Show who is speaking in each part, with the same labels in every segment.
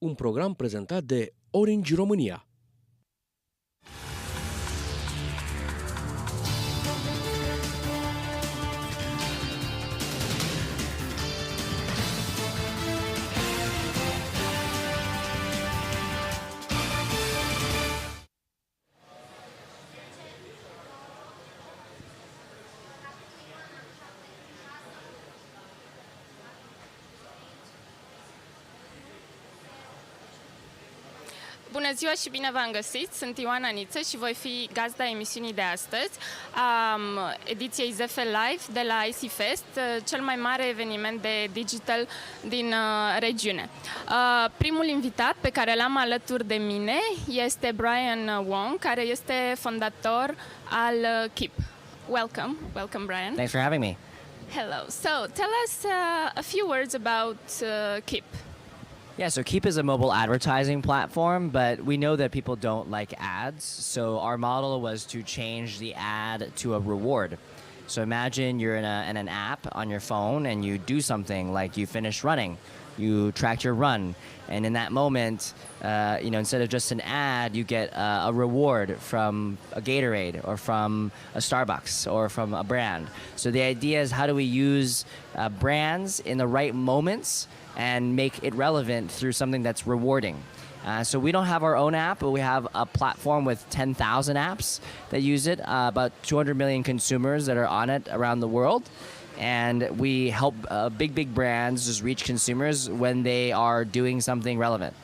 Speaker 1: un program prezentat de Orange România.
Speaker 2: Bună ziua și bine v-am găsit! Sunt Ioana Niță și voi fi gazda emisiunii de astăzi, ediției ZF Live de la IC Fest, cel mai mare eveniment de digital din regiune. Primul invitat pe care l-am alături de mine este Brian Wong, care este fondator al Keep. Welcome Brian.
Speaker 3: Thanks for having me.
Speaker 2: Hello. So tell us a few words about Keep.
Speaker 3: Yeah, so Keep is a mobile advertising platform, but we know that people don't like ads. So our model was to change the ad to a reward. So imagine you're in an app on your phone and you do something like you finish running. You tracked your run. And in that moment, instead of just an ad, you get a reward from a Gatorade or from a Starbucks or from a brand. So the idea is, how do we use brands in the right moments and make it relevant through something that's rewarding? So we don't have our own app, but we have a platform with 10,000 apps that use it, about 200 million consumers that are on it around the world. And we help big brands just reach consumers when they are doing something relevant.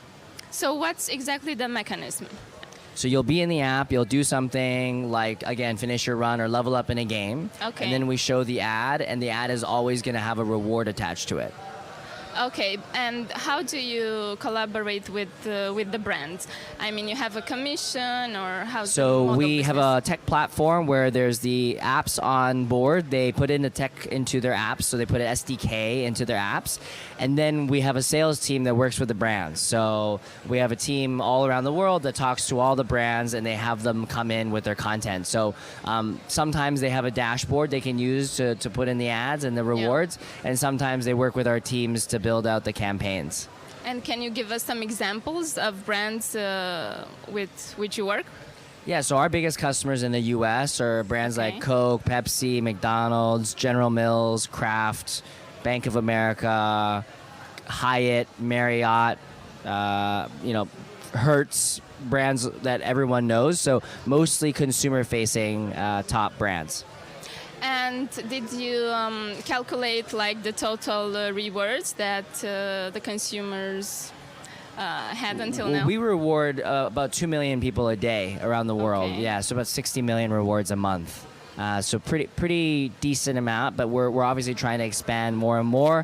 Speaker 2: So what's exactly the mechanism?
Speaker 3: So you'll be in the app, you'll do something like, again, finish your run or level up in a game.
Speaker 2: Okay.
Speaker 3: And then we show the ad, and the ad is always going to have a reward attached to it.
Speaker 2: Okay, and how do you collaborate with the brands? I mean, you have a commission, or how?
Speaker 3: So we have a tech platform where there's the apps on board. They put in the tech into their apps, so they put an SDK into their apps, and then we have a sales team that works with the brands. So we have a team all around the world that talks to all the brands, and they have them come in with their content. So sometimes they have a dashboard they can use to put in the ads and the rewards, and sometimes they work with our teams to build out the campaigns.
Speaker 2: And can you give us some examples of brands with which you work?
Speaker 3: Yeah, so our biggest customers in the U.S. are brands like Coke, Pepsi, McDonald's, General Mills, Kraft, Bank of America, Hyatt, Marriott, Hertz, brands that everyone knows. So mostly consumer-facing top brands.
Speaker 2: And did you calculate like the total rewards that the consumers had until now?
Speaker 3: We reward about 2 million people a day around the world. Yeah, so about 60 million rewards a month. So pretty decent amount, but we're obviously trying to expand more and more.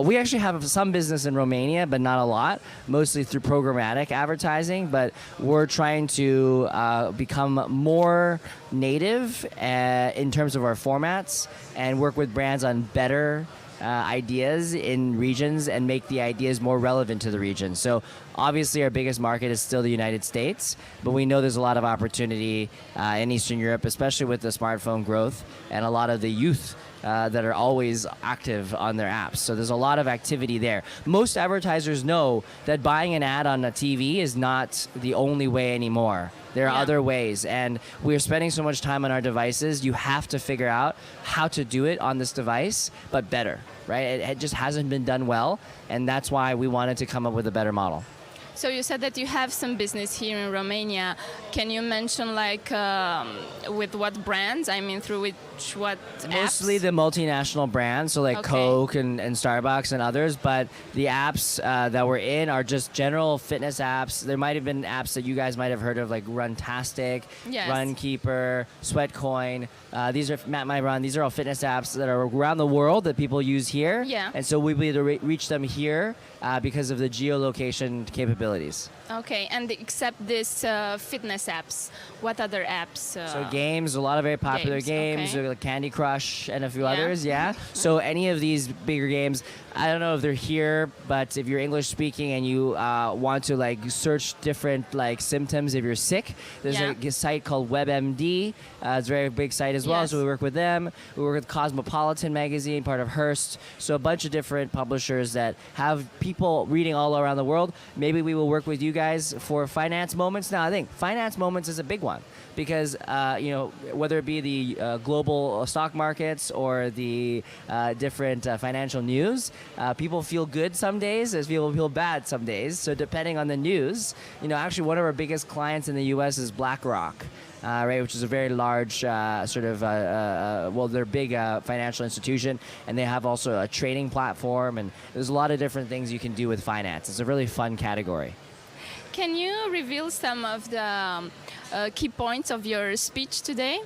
Speaker 3: We actually have some business in Romania, but not a lot, mostly through programmatic advertising, but we're trying to become more native in terms of our formats and work with brands on better ideas in regions and make the ideas more relevant to the region. So obviously our biggest market is still the United States, but we know there's a lot of opportunity in Eastern Europe, especially with the smartphone growth and a lot of the youth that are always active on their apps. So there's a lot of activity there. Most advertisers know that buying an ad on a TV is not the only way anymore. There are other ways, and we're spending so much time on our devices, you have to figure out how to do it on this device, but better, right? It just hasn't been done well, and that's why we wanted to come up with a better model.
Speaker 2: So you said that you have some business here in Romania. Can you mention like with what brands? I mean, through what apps?
Speaker 3: Mostly the multinational brands, so like Coke and Starbucks and others, but the apps that we're in are just general fitness apps. There might have been apps that you guys might have heard of, like Runtastic, Runkeeper, Sweatcoin. These are Map My Run. These are all fitness apps that are around the world that people use here.
Speaker 2: Yeah.
Speaker 3: And so we'll be able to reach them here because of the geolocation capabilities.
Speaker 2: Okay, and except this fitness apps, what other apps?
Speaker 3: So games, a lot of very popular games,
Speaker 2: okay.
Speaker 3: like Candy Crush and a few
Speaker 2: Yeah.
Speaker 3: others, yeah. So any of these bigger games, I don't know if they're here, but if you're English speaking and you want to like search different like symptoms if you're sick, there's
Speaker 2: Yeah.
Speaker 3: a site called WebMD. It's a very big site as well,
Speaker 2: Yes.
Speaker 3: so we work with them. We work with Cosmopolitan magazine, part of Hearst. So a bunch of different publishers that have people reading all around the world. Maybe we will work with you guys for finance moments. Now I think finance moments is a big one because whether it be the global stock markets or the different financial news, people feel good some days as people feel bad some days. So depending on the news, actually one of our biggest clients in the U.S. is BlackRock. Right, which is a very large they're a big financial institution, and they have also a trading platform, and there's a lot of different things you can do with finance. It's a really fun category.
Speaker 2: Can you reveal some of the key points of your speech today?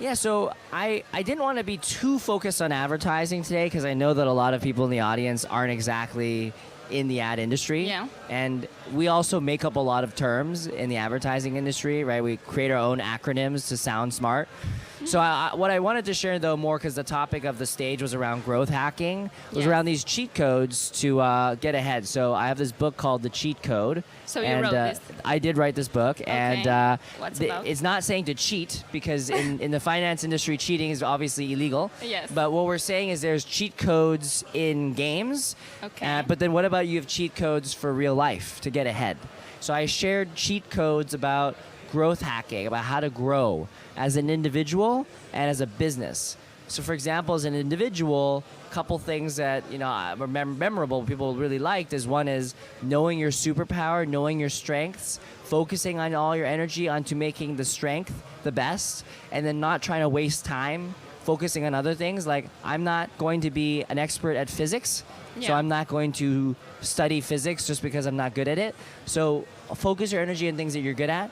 Speaker 3: Yeah, so I didn't want to be too focused on advertising today because I know that a lot of people in the audience aren't exactly in the ad industry.
Speaker 2: Yeah.
Speaker 3: And we also make up a lot of terms in the advertising industry, right? We create our own acronyms to sound smart. So what I wanted to share, though, more because the topic of the stage was around growth hacking, was
Speaker 2: Yes.
Speaker 3: around these cheat codes to get ahead. So I have this book called The Cheat Code.
Speaker 2: So you
Speaker 3: and,
Speaker 2: wrote this?
Speaker 3: I did write this book. And
Speaker 2: What's about?
Speaker 3: it's not saying to cheat because in the finance industry, cheating is obviously illegal.
Speaker 2: Yes.
Speaker 3: But what we're saying is there's cheat codes in games.
Speaker 2: Okay.
Speaker 3: But then what about you have cheat codes for real life to get ahead? So I shared cheat codes about growth hacking, about how to grow as an individual and as a business. So for example, as an individual, a couple things that are memorable, people really liked is one is knowing your superpower, knowing your strengths, focusing on all your energy onto making the strength the best, and then not trying to waste time focusing on other things. Like I'm not going to be an expert at physics, so
Speaker 2: Yeah.
Speaker 3: I'm not going to study physics just because I'm not good at it. So focus your energy on things that you're good at.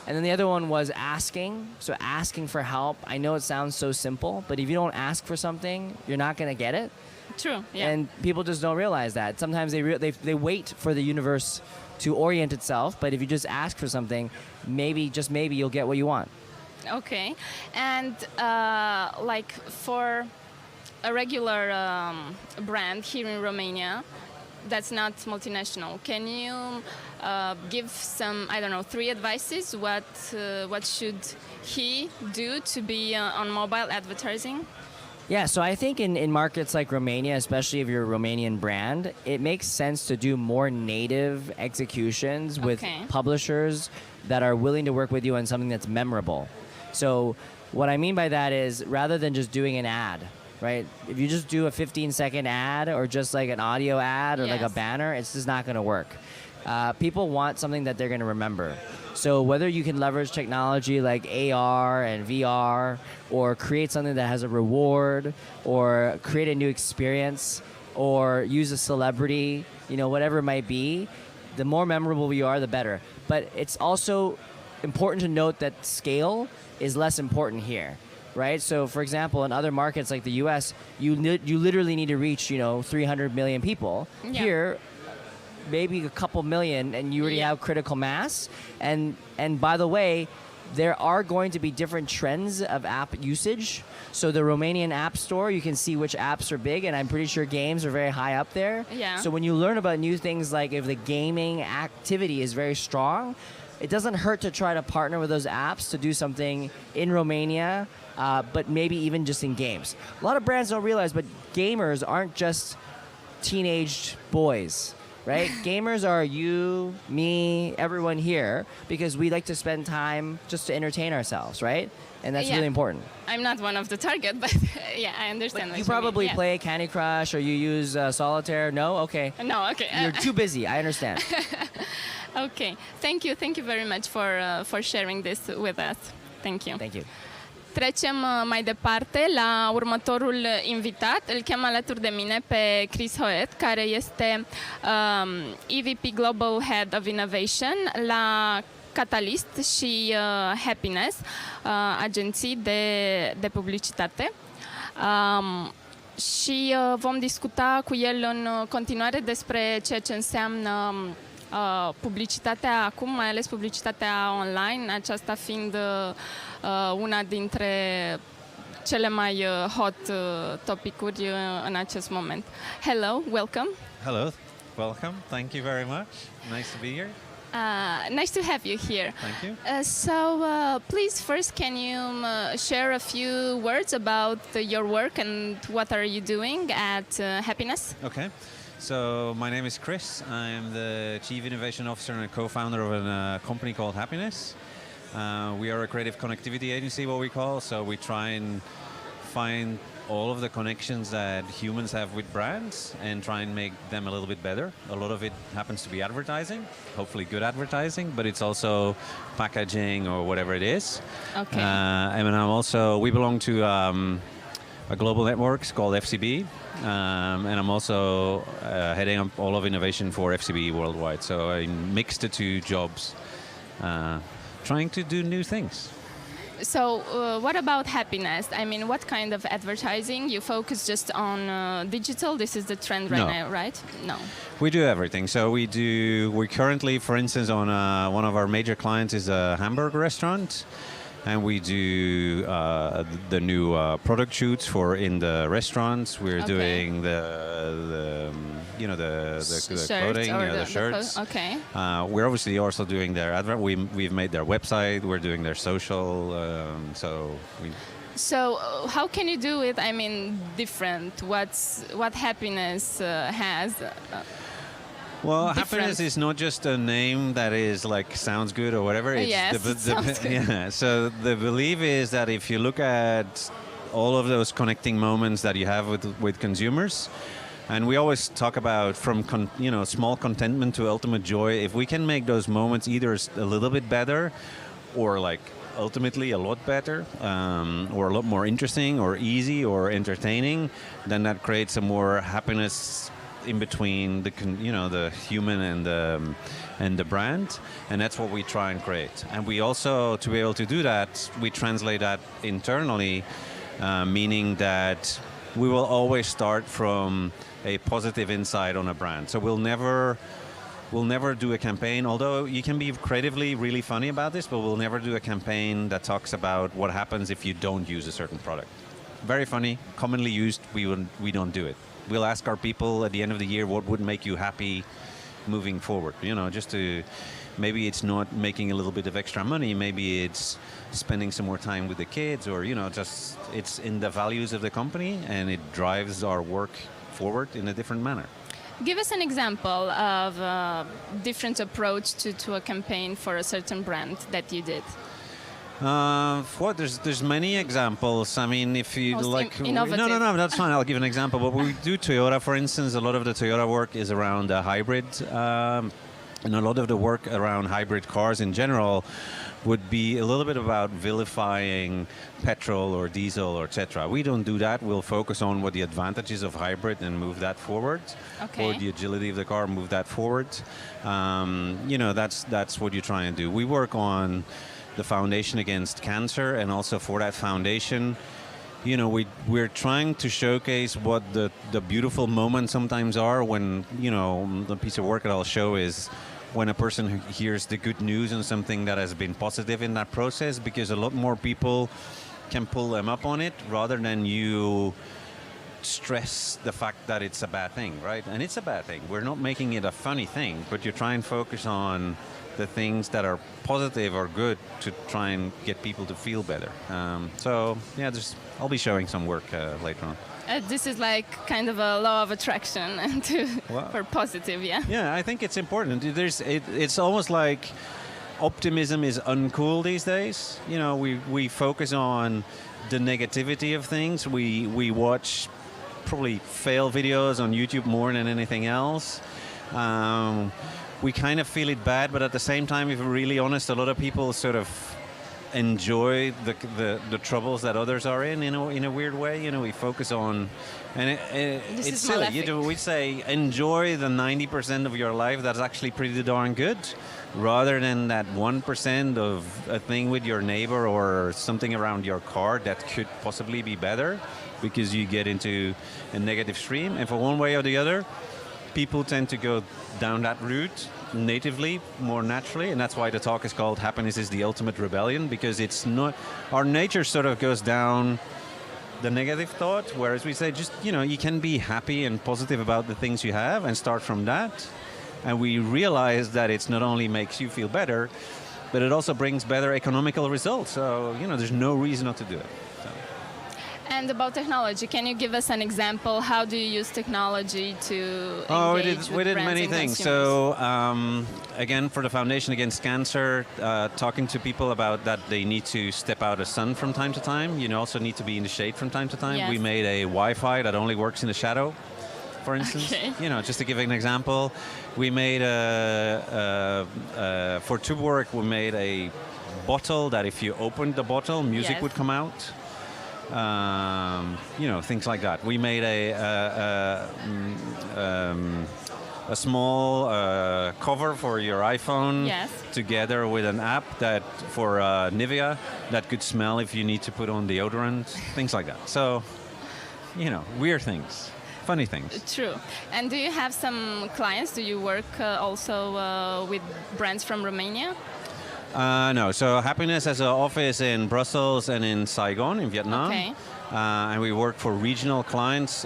Speaker 3: And then the other one was asking. So asking for help. I know it sounds so simple, but if you don't ask for something, you're not going to get it.
Speaker 2: True. Yeah.
Speaker 3: And people just don't realize that. Sometimes they wait for the universe to orient itself, but if you just ask for something, maybe, just maybe, you'll get what you want.
Speaker 2: Okay, and like for a regular brand here in Romania that's not multinational, can you give some, I don't know, 3 advices? What should he do to be on mobile advertising?
Speaker 3: Yeah, so I think in markets like Romania, especially if you're a Romanian brand, it makes sense to do more native executions with
Speaker 2: Okay.
Speaker 3: publishers that are willing to work with you on something that's memorable. So what I mean by that is rather than just doing an ad, right? If you just do a 15-second ad or just like an audio ad or like a
Speaker 2: Yes.
Speaker 3: banner, it's just not going to work. People want something that they're going to remember. So whether you can leverage technology like AR and VR or create something that has a reward or create a new experience or use a celebrity, whatever it might be, the more memorable you are, the better. But it's also important to note that scale is less important here, right? So for example, in other markets like the US, you literally need to reach, 300 million people.
Speaker 2: Yeah.
Speaker 3: Here, maybe a couple million and you already
Speaker 2: Yeah.
Speaker 3: have critical mass. And by the way, there are going to be different trends of app usage. So the Romanian App Store, you can see which apps are big, and I'm pretty sure games are very high up there.
Speaker 2: Yeah.
Speaker 3: So when you learn about new things, like if the gaming activity is very strong, it doesn't hurt to try to partner with those apps to do something in Romania, but maybe even just in games. A lot of brands don't realize, but gamers aren't just teenage boys, right? Gamers are you, me, everyone here, because we like to spend time just to entertain ourselves, right? And that's
Speaker 2: Yeah.
Speaker 3: really important.
Speaker 2: I'm not one of the target, but yeah, I understand.
Speaker 3: But
Speaker 2: what
Speaker 3: you
Speaker 2: mean.
Speaker 3: probably
Speaker 2: Yeah.
Speaker 3: play Candy Crush or you use Solitaire. No? Okay.
Speaker 2: No, okay.
Speaker 3: You're too busy. I understand.
Speaker 2: Okay. Thank you very much for sharing this with us. Thank you.
Speaker 3: Thank you.
Speaker 2: Trecem mai departe la următorul invitat. Îl cheamă alături de mine pe Chris Hoet, care este EVP Global Head of Innovation la Catalyst și Happiness, agenții de publicitate. Și vom discuta cu el în continuare despre ceea ce înseamnă publicitatea acum, mai ales publicitatea online, aceasta fiind una dintre cele mai hot topicuri în acest moment. Hello, welcome.
Speaker 4: Hello, welcome. Thank you very much. Nice to be here.
Speaker 2: Nice to have you here.
Speaker 4: Thank you.
Speaker 2: Please, first, can you share a few words about your work and what are you doing at Happiness?
Speaker 4: Okay. So my name is Chris. I'm the Chief Innovation Officer and a co-founder of a company called Happiness. We are a creative connectivity agency, what we call. So we try and find all of the connections that humans have with brands and try and make them a little bit better. A lot of it happens to be advertising, hopefully good advertising, but it's also packaging or whatever it is.
Speaker 2: Okay.
Speaker 4: And I'm also, we belong to a global network called FCB, and I'm also heading up all of innovation for FCB worldwide. So I mix the two jobs, trying to do new things.
Speaker 2: So, what about Happiness? I mean, what kind of advertising? You focus just on digital? This is the trend right
Speaker 4: No.
Speaker 2: now, right? No.
Speaker 4: We do everything. So we currently, for instance, on one of our major clients is a hamburger restaurant, and we do the new product shoots for in the restaurants. We're
Speaker 2: Okay.
Speaker 4: doing the you know the
Speaker 2: Shirts
Speaker 4: clothing,
Speaker 2: or
Speaker 4: the shirts.
Speaker 2: Okay.
Speaker 4: We're obviously also doing their advert. We've made their website. We're doing their social.
Speaker 2: So, how can you do it? I mean, different. What Happiness has?
Speaker 4: Well,
Speaker 2: different.
Speaker 4: Happiness is not just a name that is like sounds good or whatever. It's
Speaker 2: Yes, it sounds good.
Speaker 4: Yeah. So the belief is that if you look at all of those connecting moments that you have with consumers, and we always talk about from small contentment to ultimate joy. If we can make those moments either a little bit better, or like ultimately a lot better, or a lot more interesting, or easy, or entertaining, then that creates a more happiness in between the human and the brand, and that's what we try and create. And we also, to be able to do that, we translate that internally, meaning that we will always start from a positive insight on a brand. So we'll never do a campaign, although you can be creatively really funny about this, but we'll never do a campaign that talks about what happens if you don't use a certain product. Very funny, commonly used, we don't do it. We'll ask our people at the end of the year, what would make you happy moving forward? Just to, maybe it's not making a little bit of extra money, maybe it's spending some more time with the kids, or, just it's in the values of the company, and it drives our work forward in a different manner.
Speaker 2: Give us an example of a different approach to a campaign for a certain brand that you did.
Speaker 4: There's many examples. I mean, if you
Speaker 2: Most
Speaker 4: like,
Speaker 2: innovative.
Speaker 4: no, that's fine. I'll give an example. But we do Toyota, for instance. A lot of the Toyota work is around hybrid, and a lot of the work around hybrid cars in general would be a little bit about vilifying petrol or diesel or etc. We don't do that. We'll focus on what the advantages of hybrid and move that forward,
Speaker 2: Okay.
Speaker 4: or the agility of the car, move that forward. That's what you try and do. We work on the Foundation Against Cancer, and also for that foundation, we're trying to showcase what the beautiful moments sometimes are when, the piece of work that I'll show is when a person hears the good news and something that has been positive in that process, because a lot more people can pull them up on it rather than you stress the fact that it's a bad thing, right? And it's a bad thing. We're not making it a funny thing, but you try and focus on the things that are positive or good to try and get people to feel better. I'll be showing some work later on.
Speaker 2: This is like kind of a law of attraction for positive, yeah.
Speaker 4: Yeah, I think it's important. It's almost like optimism is uncool these days. We focus on the negativity of things. We watch probably fail videos on YouTube more than anything else. We kind of feel it bad, but at the same time, if we're really honest, a lot of people sort of enjoy the troubles that others are in a weird way. We focus on, and it's silly. We say enjoy the 90% of your life that's actually pretty darn good, rather than that 1% of a thing with your neighbor or something around your car that could possibly be better, because you get into a negative stream. And for one way or the other, people tend to go down that route, natively, more naturally, and that's why the talk is called "Happiness is the Ultimate Rebellion," because it's not our nature sort of goes down the negative thought, whereas we say just you can be happy and positive about the things you have and start from that, and we realize that it's not only makes you feel better, but it also brings better economical results. So there's no reason not to do it. So.
Speaker 2: And about technology, can you give us an example? How do you use technology to engage
Speaker 4: we did
Speaker 2: brands
Speaker 4: many
Speaker 2: and
Speaker 4: things.
Speaker 2: consumers?
Speaker 4: So again, for the Foundation Against Cancer, talking to people about that they need to step out of the sun from time to time. You also need to be in the shade from time to time.
Speaker 2: Yes.
Speaker 4: We made a Wi-Fi that only works in the shadow, for instance.
Speaker 2: Okay.
Speaker 4: Just to give an example, we made for Tuborg, we made a bottle that if you opened the bottle, music
Speaker 2: Yes.
Speaker 4: would come out. Things like that. We made a small cover for your iPhone,
Speaker 2: Yes.
Speaker 4: together with an app that for Nivea that could smell if you need to put on deodorant, things like that. So, weird things, funny things.
Speaker 2: True. And do you have some clients? Do you work also with brands from Romania?
Speaker 4: No, so Happiness has an office in Brussels and in Saigon in Vietnam.
Speaker 2: Okay.
Speaker 4: And we work for regional clients,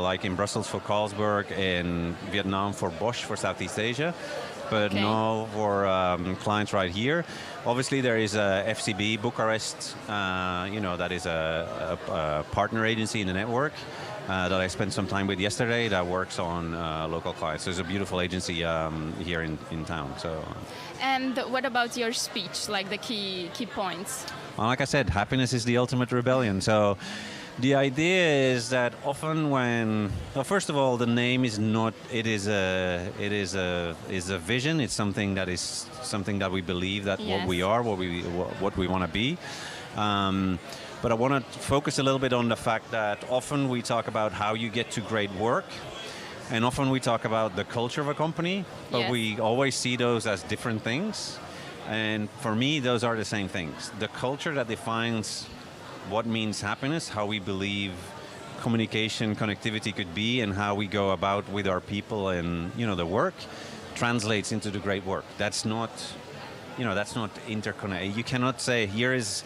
Speaker 4: like in Brussels for Carlsberg, in Vietnam for Bosch for Southeast Asia, but
Speaker 2: Okay.
Speaker 4: no for clients right here. Obviously, there is a FCB Bucharest, that is a partner agency in the network that I spent some time with yesterday that works on local clients. There's a beautiful agency here in town. So.
Speaker 2: And what about your speech, like the key points?
Speaker 4: Well, like I said, happiness is the ultimate rebellion. So the idea is that often first of all, the name is not, it is a vision. It's something that we believe that
Speaker 2: Yes.
Speaker 4: what we are, what we want to be. But I want to focus a little bit on the fact that often we talk about how you get to great work. And often we talk about the culture of a company, but
Speaker 2: Yes.
Speaker 4: we always see those as different things. And for me, those are the same things. The culture that defines what means happiness, how we believe communication, connectivity could be, and how we go about with our people and the work, translates into the great work. That's not interconnected. You cannot say here is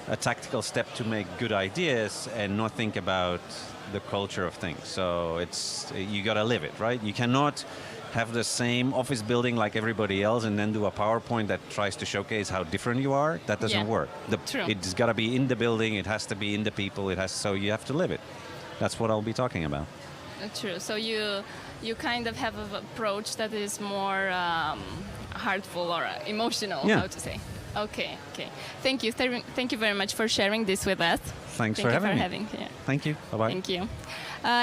Speaker 4: a tactical step to make good ideas and not think about the culture of things. So you got to live it, right? You cannot have the same office building like everybody else and then do a PowerPoint that tries to showcase how different you are. That doesn't work.
Speaker 2: True.
Speaker 4: It's got to be in the building. It has to be in the people. So you have to live it. That's what I'll be talking about.
Speaker 2: True. So you kind of have an approach that is more heartful or emotional,
Speaker 4: Yeah.
Speaker 2: how to say. Okay. Thank you. Thank you very much for sharing this with us.
Speaker 4: Thanks for having me.
Speaker 2: Yeah.
Speaker 4: Thank you. Bye-bye.
Speaker 2: Thank you.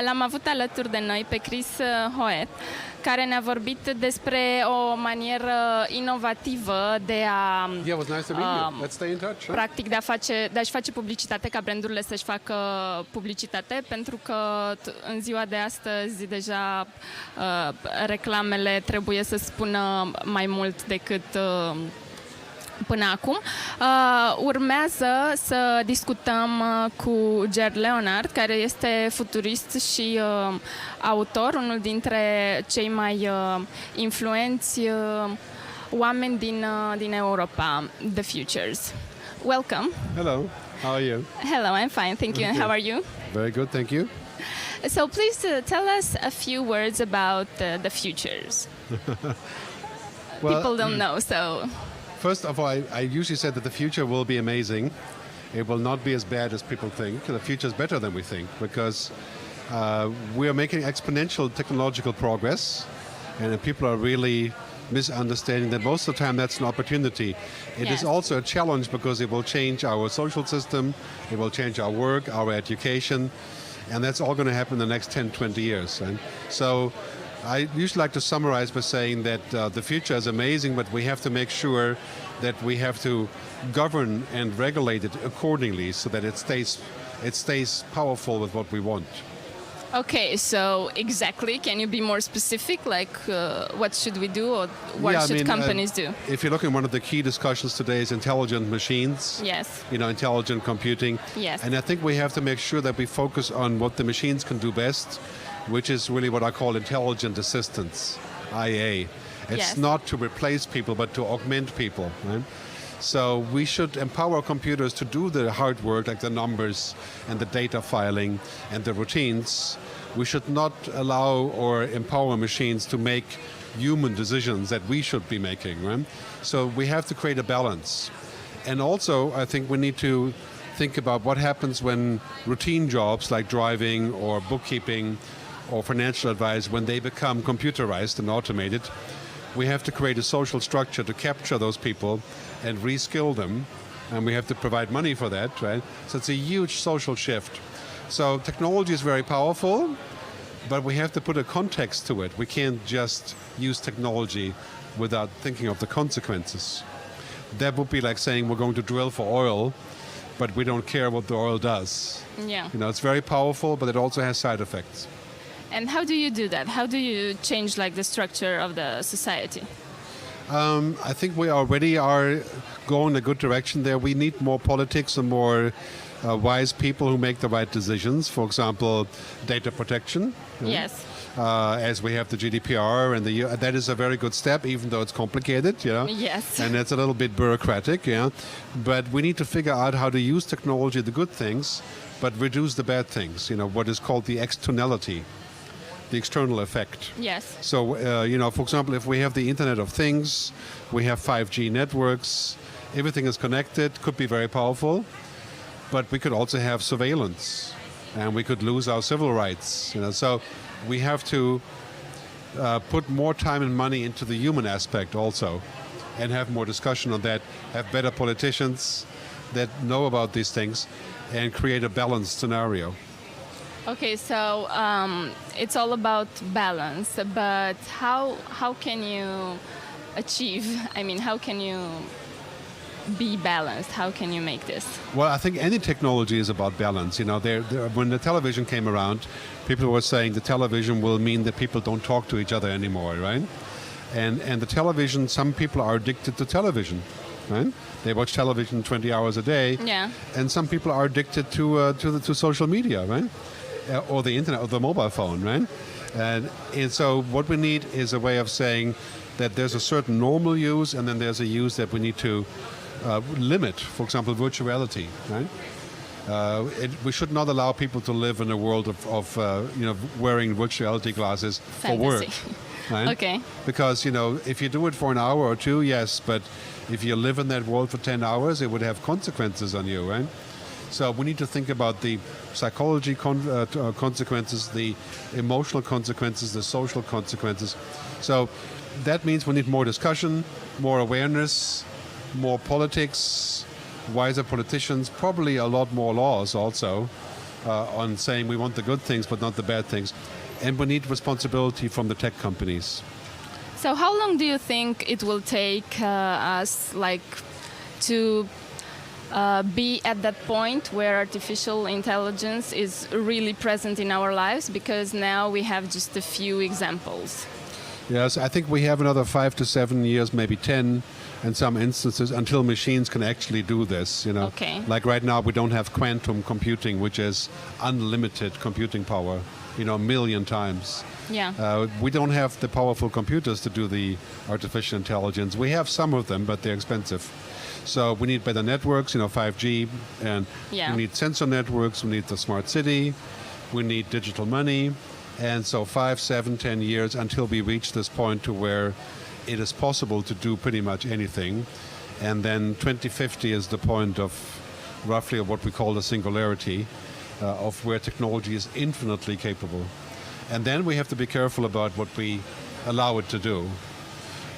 Speaker 2: L-am avut alături de noi pe Chris Hoet, care ne-a vorbit despre o manieră inovativă de a
Speaker 5: Yeah, it was nice to meet you. Let's stay in touch. Huh?
Speaker 2: practic de a-și face publicitate, ca brandurile să-și facă publicitate, pentru că în ziua de astăzi deja reclamele trebuie să spună mai mult decât până acum. Urmează să discutăm cu Gerd Leonhard, care este futurist și autor, unul dintre cei mai influenți oameni din Europa, The Futures. Welcome.
Speaker 5: Hello. How are you?
Speaker 2: Hello, I'm fine, thank you. And how are you?
Speaker 5: Very good, thank you.
Speaker 2: So please tell us a few words about The Futures.
Speaker 5: Well,
Speaker 2: People don't know, so...
Speaker 5: first of all, I usually said that the future will be amazing. It will not be as bad as people think. The future is better than we think because we are making exponential technological progress, and people are really misunderstanding that most of the time that's an opportunity. It is
Speaker 2: Yes.
Speaker 5: also a challenge because it will change our social system, it will change our work, our education, and that's all going to happen in the next 10, 20 years. And so I usually like to summarize by saying that the future is amazing, but we have to make sure that we have to govern and regulate it accordingly so that it stays powerful with what we want.
Speaker 2: Okay, so exactly, can you be more specific? Like, what should we do, or what
Speaker 5: Yeah, I
Speaker 2: should
Speaker 5: mean,
Speaker 2: companies do?
Speaker 5: If you look at one of the key discussions today is intelligent machines.
Speaker 2: Yes.
Speaker 5: Intelligent computing.
Speaker 2: Yes.
Speaker 5: And I think we have to make sure that we focus on what the machines can do best, which is really what I call intelligent assistance, IA. It's
Speaker 2: Yes.
Speaker 5: not to replace people, but to augment people. Right? So we should empower computers to do the hard work, like the numbers and the data filing and the routines. We should not allow or empower machines to make human decisions that we should be making. Right? So we have to create a balance. And also, I think we need to think about what happens when routine jobs like driving or bookkeeping or financial advice, when they become computerized and automated. We have to create a social structure to capture those people and reskill them, and we have to provide money for that, right? So it's a huge social shift. So technology is very powerful, but we have to put a context to it. We can't just use technology without thinking of the consequences. That would be like saying we're going to drill for oil, but we don't care what the oil does.
Speaker 2: Yeah.
Speaker 5: You know, it's very powerful, but it also has side effects.
Speaker 2: And how do you do that? How do you change like the structure of the society?
Speaker 5: I think we already are going a good direction there. We need more politics and more wise people who make the right decisions. For example, data protection.
Speaker 2: Yes.
Speaker 5: As we have the GDPR, and that is a very good step, even though it's complicated, you know.
Speaker 2: Yes.
Speaker 5: And it's a little bit bureaucratic, yeah. But we need to figure out how to use technology, the good things, but reduce the bad things. You know, what is called the externality, the external effect.
Speaker 2: Yes.
Speaker 5: So, you know, for example, if we have the Internet of Things, we have 5G networks, everything is connected, could be very powerful, but we could also have surveillance, and we could lose our civil rights. You know, so we have to put more time and money into the human aspect also, and have more discussion on that, have better politicians that know about these things, and create a balanced scenario.
Speaker 2: Okay, so it's all about balance, but how can you achieve? I mean, how can you be balanced? How can you make this?
Speaker 5: Well, I think any technology is about balance. You know, when the television came around, people were saying the television will mean that people don't talk to each other anymore, right? And the television, some people are addicted to television, right? They watch television 20 hours a day.
Speaker 2: Yeah.
Speaker 5: And some people are addicted to social media, right? Or the internet, or the mobile phone, right? And so what we need is a way of saying that there's a certain normal use, and then there's a use that we need to limit. For example, virtuality, right? We should not allow people to live in a world of you know, wearing virtuality glasses for work.
Speaker 2: Fantasy.
Speaker 5: Right?
Speaker 2: Okay.
Speaker 5: Because, you know, if you do it for an hour or two, yes, but if you live in that world for 10 hours, it would have consequences on you, right? So we need to think about the psychology consequences, the emotional consequences, the social consequences. So that means we need more discussion, more awareness, more politics, wiser politicians, probably a lot more laws also on saying we want the good things but not the bad things. And we need responsibility from the tech companies.
Speaker 2: So how long do you think it will take us like to be at that point where artificial intelligence is really present in our lives? Because now we have just a few examples.
Speaker 5: Yes, I think we have another 5 to 7 years, maybe 10 in some instances, until machines can actually do this. You know,
Speaker 2: Okay.
Speaker 5: like right now we don't have quantum computing, which is unlimited computing power. You know, a million times.
Speaker 2: Yeah.
Speaker 5: We don't have the powerful computers to do the artificial intelligence. We have some of them, but they're expensive. So we need better networks, you know, 5G, and
Speaker 2: Yeah.
Speaker 5: we need sensor networks, we need the smart city, we need digital money, and so 5, 7, 10 years until we reach this point to where it is possible to do pretty much anything. And then 2050 is the point of roughly of what we call the singularity, of where technology is infinitely capable. And then we have to be careful about what we allow it to do.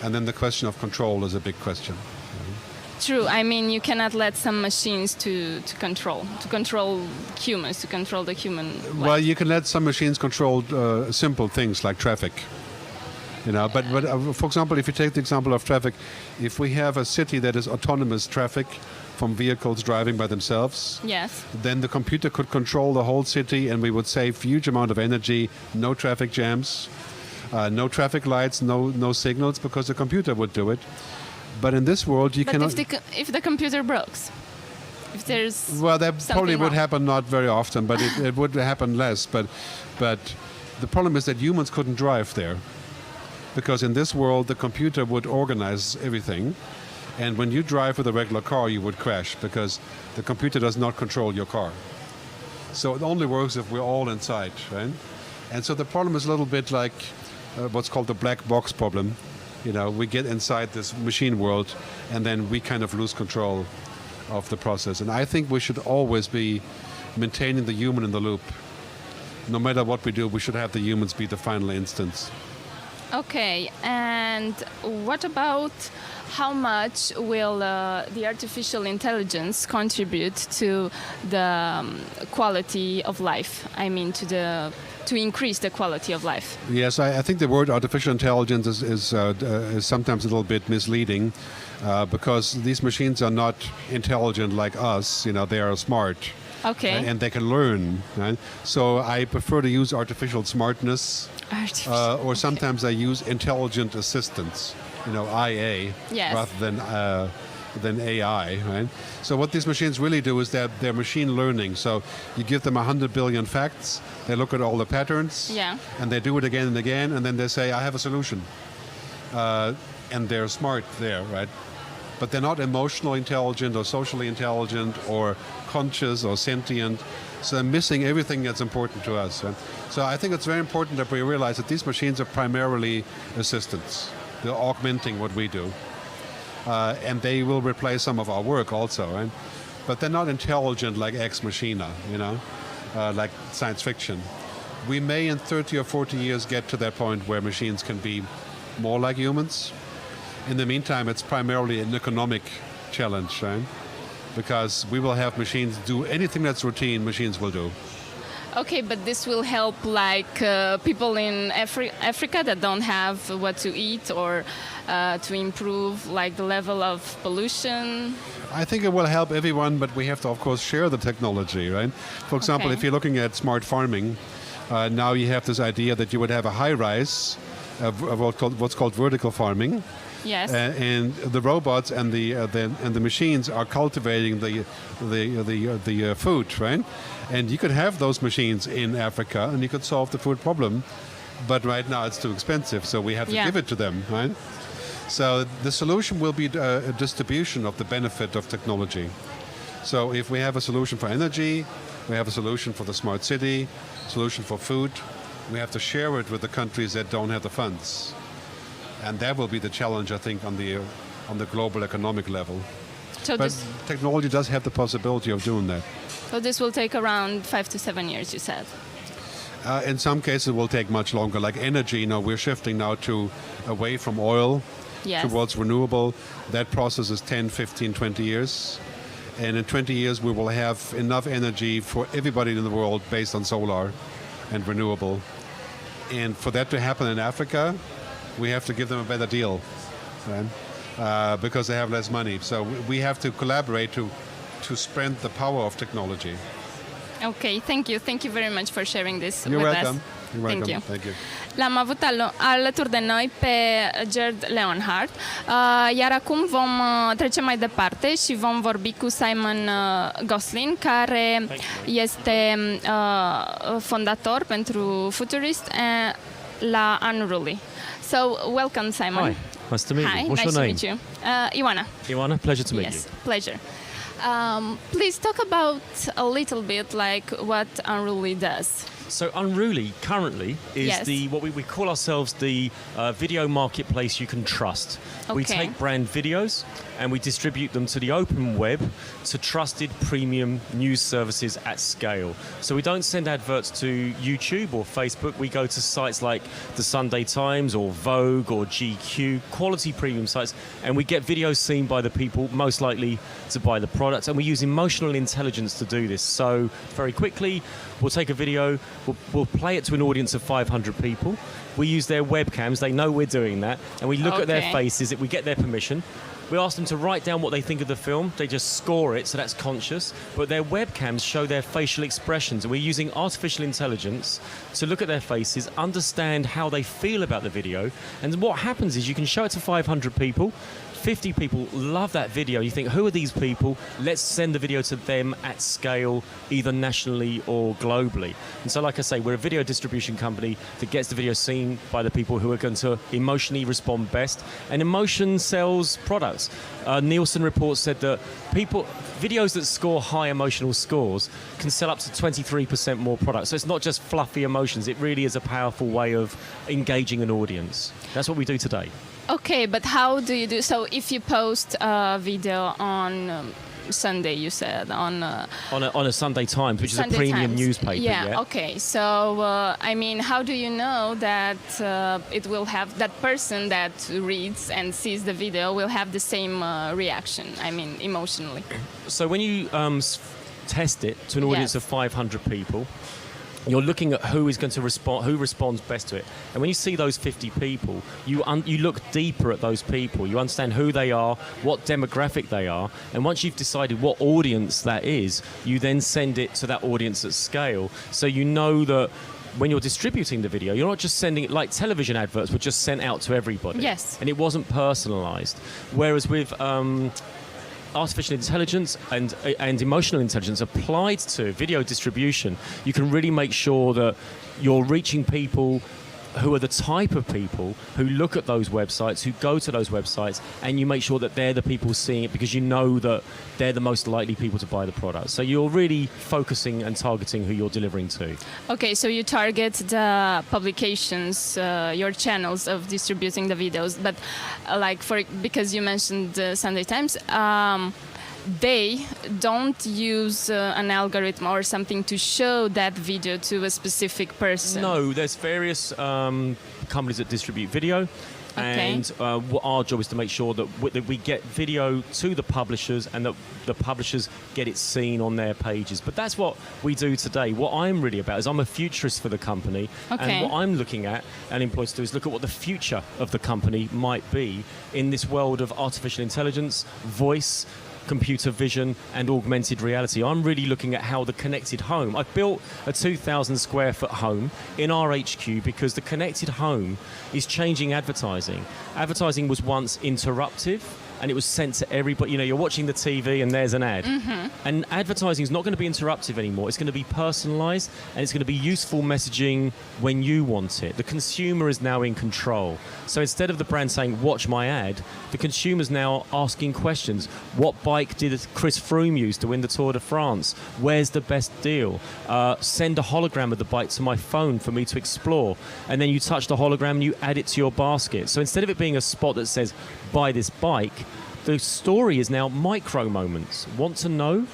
Speaker 5: And then the question of control is a big question.
Speaker 2: True. I mean, you cannot let some machines to control humans, to control the human life.
Speaker 5: Well, you can let some machines control simple things like traffic. You know, but for example, if you take the example of traffic, if we have a city that is autonomous traffic from vehicles driving by themselves,
Speaker 2: Yes.
Speaker 5: then the computer could control the whole city, and we would save huge amount of energy. No traffic jams, no traffic lights, no signals, because the computer would do it. But in this world, you
Speaker 2: But
Speaker 5: cannot.
Speaker 2: if the computer breaks, if there's
Speaker 5: Well, that
Speaker 2: something
Speaker 5: probably would
Speaker 2: wrong.
Speaker 5: happen not very often, but it would happen less. But the problem is that humans couldn't drive there. because in this world the computer would organize everything, and when you drive with a regular car you would crash because the computer does not control your car. So it only works if we're all inside, right? And so the problem is a little bit like what's called the black box problem. You know, we get inside this machine world and then we kind of lose control of the process. And I think we should always be maintaining the human in the loop. No matter what we do, we should have the humans be the final instance.
Speaker 2: Okay, and what about how much will the artificial intelligence contribute to the quality of life? I mean, to increase the quality of life.
Speaker 5: Yes, I think the word artificial intelligence is sometimes a little bit misleading because these machines are not intelligent like us. You know, they are smart.
Speaker 2: Okay.
Speaker 5: And they can learn. Right? So I prefer to use artificial smartness, or sometimes I use intelligent assistance, you know, IA,
Speaker 2: Yes.
Speaker 5: rather than AI. Right? So what these machines really do is that they're machine learning. So you give them 100 billion facts, they look at all the patterns,
Speaker 2: Yeah.
Speaker 5: and they do it again and again, and then they say, I have a solution. And they're smart there, right? But they're not emotionally intelligent or socially intelligent or conscious or sentient. So they're missing everything that's important to us. Right? So I think it's very important that we realize that these machines are primarily assistants. They're augmenting what we do. And they will replace some of our work also, right? But they're not intelligent like Ex Machina, you know, like science fiction. We may in 30 or 40 years get to that point where machines can be more like humans. In the meantime, it's primarily an economic challenge, right? Because we will have machines do anything that's routine, machines will do.
Speaker 2: Okay, but this will help like people in Africa that don't have what to eat, or to improve like the level of pollution.
Speaker 5: I think it will help everyone, but we have to, of course, share the technology, right? For example,
Speaker 2: Okay.
Speaker 5: if you're looking at smart farming, now you have this idea that you would have a high-rise of what's called vertical farming.
Speaker 2: Yes.
Speaker 5: And the robots and the machines are cultivating the food, right? And you could have those machines in Africa, and you could solve the food problem. But right now it's too expensive, so we have to
Speaker 2: Yeah.
Speaker 5: give it to them, right? So the solution will be a distribution of the benefit of technology. So if we have a solution for energy, we have a solution for the smart city, solution for food, we have to share it with the countries that don't have the funds. And that will be the challenge, I think, on the global economic level.
Speaker 2: So
Speaker 5: But
Speaker 2: this,
Speaker 5: technology does have the possibility of doing that.
Speaker 2: so this will take around 5 to 7 years, you said.
Speaker 5: In some cases, it will take much longer. Like energy, you know, we're shifting now away from oil
Speaker 2: Yes.
Speaker 5: towards renewable. That process is 10, 15, 20 years. And in 20 years, we will have enough energy for everybody in the world based on solar and renewable. And for that to happen in Africa, we have to give them a better deal, right? Because they have less money. So we have to collaborate to spread the power of technology.
Speaker 2: Okay, thank you. Thank you very much for sharing this
Speaker 5: You're
Speaker 2: with
Speaker 5: welcome.
Speaker 2: us.
Speaker 5: You're welcome.
Speaker 2: Thank you.
Speaker 5: Thank you.
Speaker 2: L-am avut alături de noi pe Gerd Leonhardt, iar acum vom trece mai departe și vom vorbi cu Simon Gosling, care este fondator pentru Futurist la Unruly. So, welcome, Simon.
Speaker 6: Hi, nice to meet
Speaker 2: Hi,
Speaker 6: you. What's
Speaker 2: nice
Speaker 6: your name?
Speaker 2: to meet you. Ioana.
Speaker 6: Ioana, pleasure to meet
Speaker 2: Yes,
Speaker 6: you.
Speaker 2: pleasure. Please talk about a little bit like what Unruly does.
Speaker 6: So Unruly currently is
Speaker 2: Yes.
Speaker 6: what we call ourselves the video marketplace you can trust. We
Speaker 2: Okay.
Speaker 6: take brand videos and we distribute them to the open web to trusted premium news services at scale. So we don't send adverts to YouTube or Facebook. We go to sites like the Sunday Times or Vogue or GQ, quality premium sites, and we get videos seen by the people most likely to buy the product. And we use emotional intelligence to do this. So very quickly, we'll take a video, we'll play it to an audience of 500 people. We use their webcams, they know we're doing that, and we look at their
Speaker 2: Okay.
Speaker 6: faces, we get their permission. We ask them to write down what they think of the film. They just score it, so that's conscious. But their webcams show their facial expressions. And we're using artificial intelligence to look at their faces, understand how they feel about the video. And what happens is you can show it to 500 people. 50 people love that video. You think, who are these people? Let's send the video to them at scale, either nationally or globally. And so, like I say, we're a video distribution company that gets the video seen seen by the people who are going to emotionally respond best. And emotion sells products. Nielsen reports said that videos that score high emotional scores can sell up to 23% more products. So it's not just fluffy emotions. It really is a powerful way of engaging an audience. That's what we do today.
Speaker 2: Okay, but how do you do? So if you post a video on Sunday, you said on
Speaker 6: a Sunday Times, which
Speaker 2: Sunday
Speaker 6: is a premium
Speaker 2: Times.
Speaker 6: newspaper.
Speaker 2: Yeah. Okay. So I mean, how do you know that it will have that person that reads and sees the video will have the same reaction? I mean, emotionally.
Speaker 6: So when you test it to an audience
Speaker 2: Yes.
Speaker 6: of 500 people, you're looking at who is going to respond, who responds best to it. And when you see those 50 people, you look deeper at those people. You understand who they are, what demographic they are, and once you've decided what audience that is, you then send it to that audience at scale. So you know that when you're distributing the video, you're not just sending it like television adverts were just sent out to everybody.
Speaker 2: Yes.
Speaker 6: And it wasn't personalized. Whereas with artificial intelligence and emotional intelligence applied to video distribution, you can really make sure that you're reaching people who are the type of people who look at those websites, who go to those websites, and you make sure that they're the people seeing it because you know that they're the most likely people to buy the product. So you're really focusing and targeting who you're delivering to.
Speaker 2: Okay, so you target the publications, your channels of distributing the videos, but because you mentioned Sunday Times, they don't use an algorithm or something to show that video to a specific person.
Speaker 6: No, there's various companies that distribute video.
Speaker 2: Okay.
Speaker 6: And what our job is to make sure that we get video to the publishers and that the publishers get it seen on their pages. But that's what we do today. What I'm really about is I'm a futurist for the company.
Speaker 2: Okay.
Speaker 6: And what I'm looking at and employees to do is look at what the future of the company might be in this world of artificial intelligence, voice, computer vision and augmented reality. I'm really looking at how the connected home. I've built a 2,000 square foot home in our HQ because the connected home is changing advertising. Advertising was once interruptive and it was sent to everybody. You know, you're watching the TV and there's an ad. Mm-hmm. And advertising is not going to be interruptive anymore. It's going to be personalized and it's going to be useful messaging when you want it. The consumer is now in control. So instead of the brand saying, watch my ad, the consumer's now asking questions. What bike did Chris Froome use to win the Tour de France? Where's the best deal? Send a hologram of the bike to my phone for me to explore. And then you touch the hologram and you add it to your basket. So instead of it being a spot that says, buy this bike, the story is now micro moments. Want to know,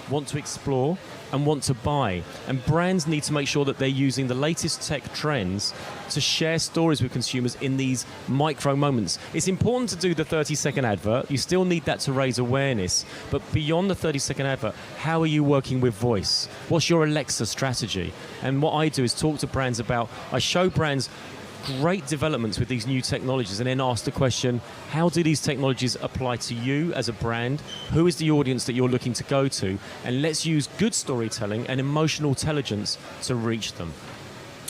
Speaker 6: want to explore, and want to buy. And brands need to make sure that they're using the latest tech trends to share stories with consumers in these micro moments. It's important to do the 30-second advert. You still need that to raise awareness. But beyond the 30-second advert, how are you working with voice? What's your Alexa strategy? And what I do is talk to brands about, I show brands great developments with these new technologies and then ask the question, how do these technologies apply to you as a brand? Who is the audience that you're looking to go to? And let's use good storytelling and emotional intelligence to reach them.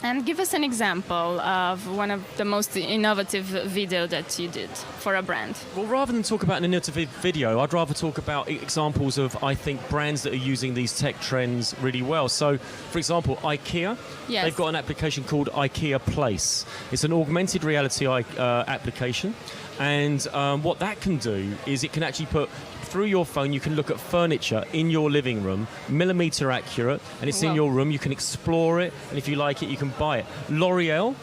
Speaker 2: And give us an example of one of the most innovative video that you did for a brand.
Speaker 6: Well, rather than talk about an innovative video, I'd rather talk about examples of, I think, brands that are using these tech trends really well. So, for example, IKEA,
Speaker 2: Yes.
Speaker 6: they've got an application called IKEA Place. It's an augmented reality application. And what that can do is it can actually put, through your phone, you can look at furniture in your living room, millimeter accurate, and it's in
Speaker 2: Wow.
Speaker 6: your room. You can explore it, and if you like it, you can buy it. L'Oreal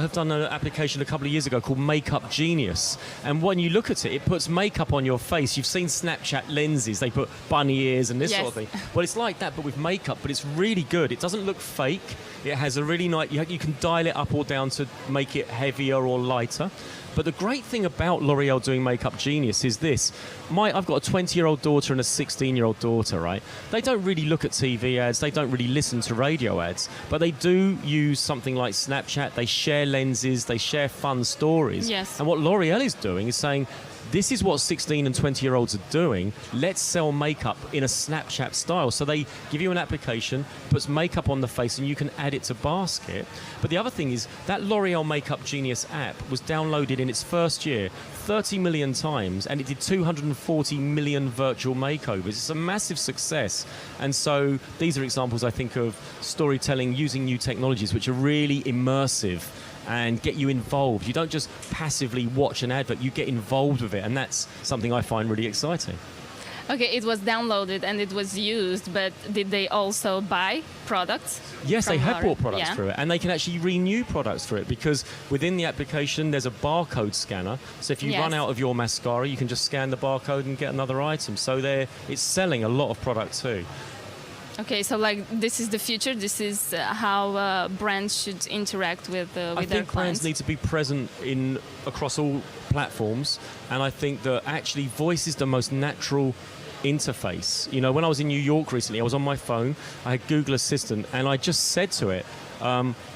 Speaker 6: have done an application a couple of years ago called Makeup Genius. And when you look at it, it puts makeup on your face. You've seen Snapchat lenses. They put bunny ears and this
Speaker 2: Yes.
Speaker 6: sort of thing. Well, it's like that, but with makeup, but it's really good. It doesn't look fake. It has a really nice, you can dial it up or down to make it heavier or lighter. But the great thing about L'Oreal doing Makeup Genius is this. I've got a 20-year-old daughter and a 16-year-old daughter, right? They don't really look at TV ads. They don't really listen to radio ads. But they do use something like Snapchat. They share lenses. They share fun stories.
Speaker 2: Yes.
Speaker 6: And what L'Oreal is doing is saying, this is what 16 and 20-year-olds are doing. Let's sell makeup in a Snapchat style. So they give you an application, puts makeup on the face, and you can add it to basket. But the other thing is that L'Oreal Makeup Genius app was downloaded in its first year 30 million times, and it did 240 million virtual makeovers. It's a massive success. And so these are examples, I think, of storytelling using new technologies, which are really immersive and get you involved. You don't just passively watch an advert, you get involved with it, and that's something I find really exciting.
Speaker 2: Okay, it was downloaded and it was used, but did they also buy products?
Speaker 6: Yes, they
Speaker 2: from
Speaker 6: have
Speaker 2: our-
Speaker 6: bought products
Speaker 2: yeah.
Speaker 6: through it, and they can actually renew products through it, because within the application there's a barcode scanner. So if you
Speaker 2: Yes.
Speaker 6: run out of your mascara, you can just scan the barcode and get another item. So it's selling a lot of product too.
Speaker 2: Okay, so like this is the future. This is how brands should interact with
Speaker 6: I
Speaker 2: their
Speaker 6: think
Speaker 2: clients.
Speaker 6: brands need to be present across all platforms, and I think that actually voice is the most natural interface. You know, when I was in New York recently, I was on my phone, I had Google Assistant, and I just said to it,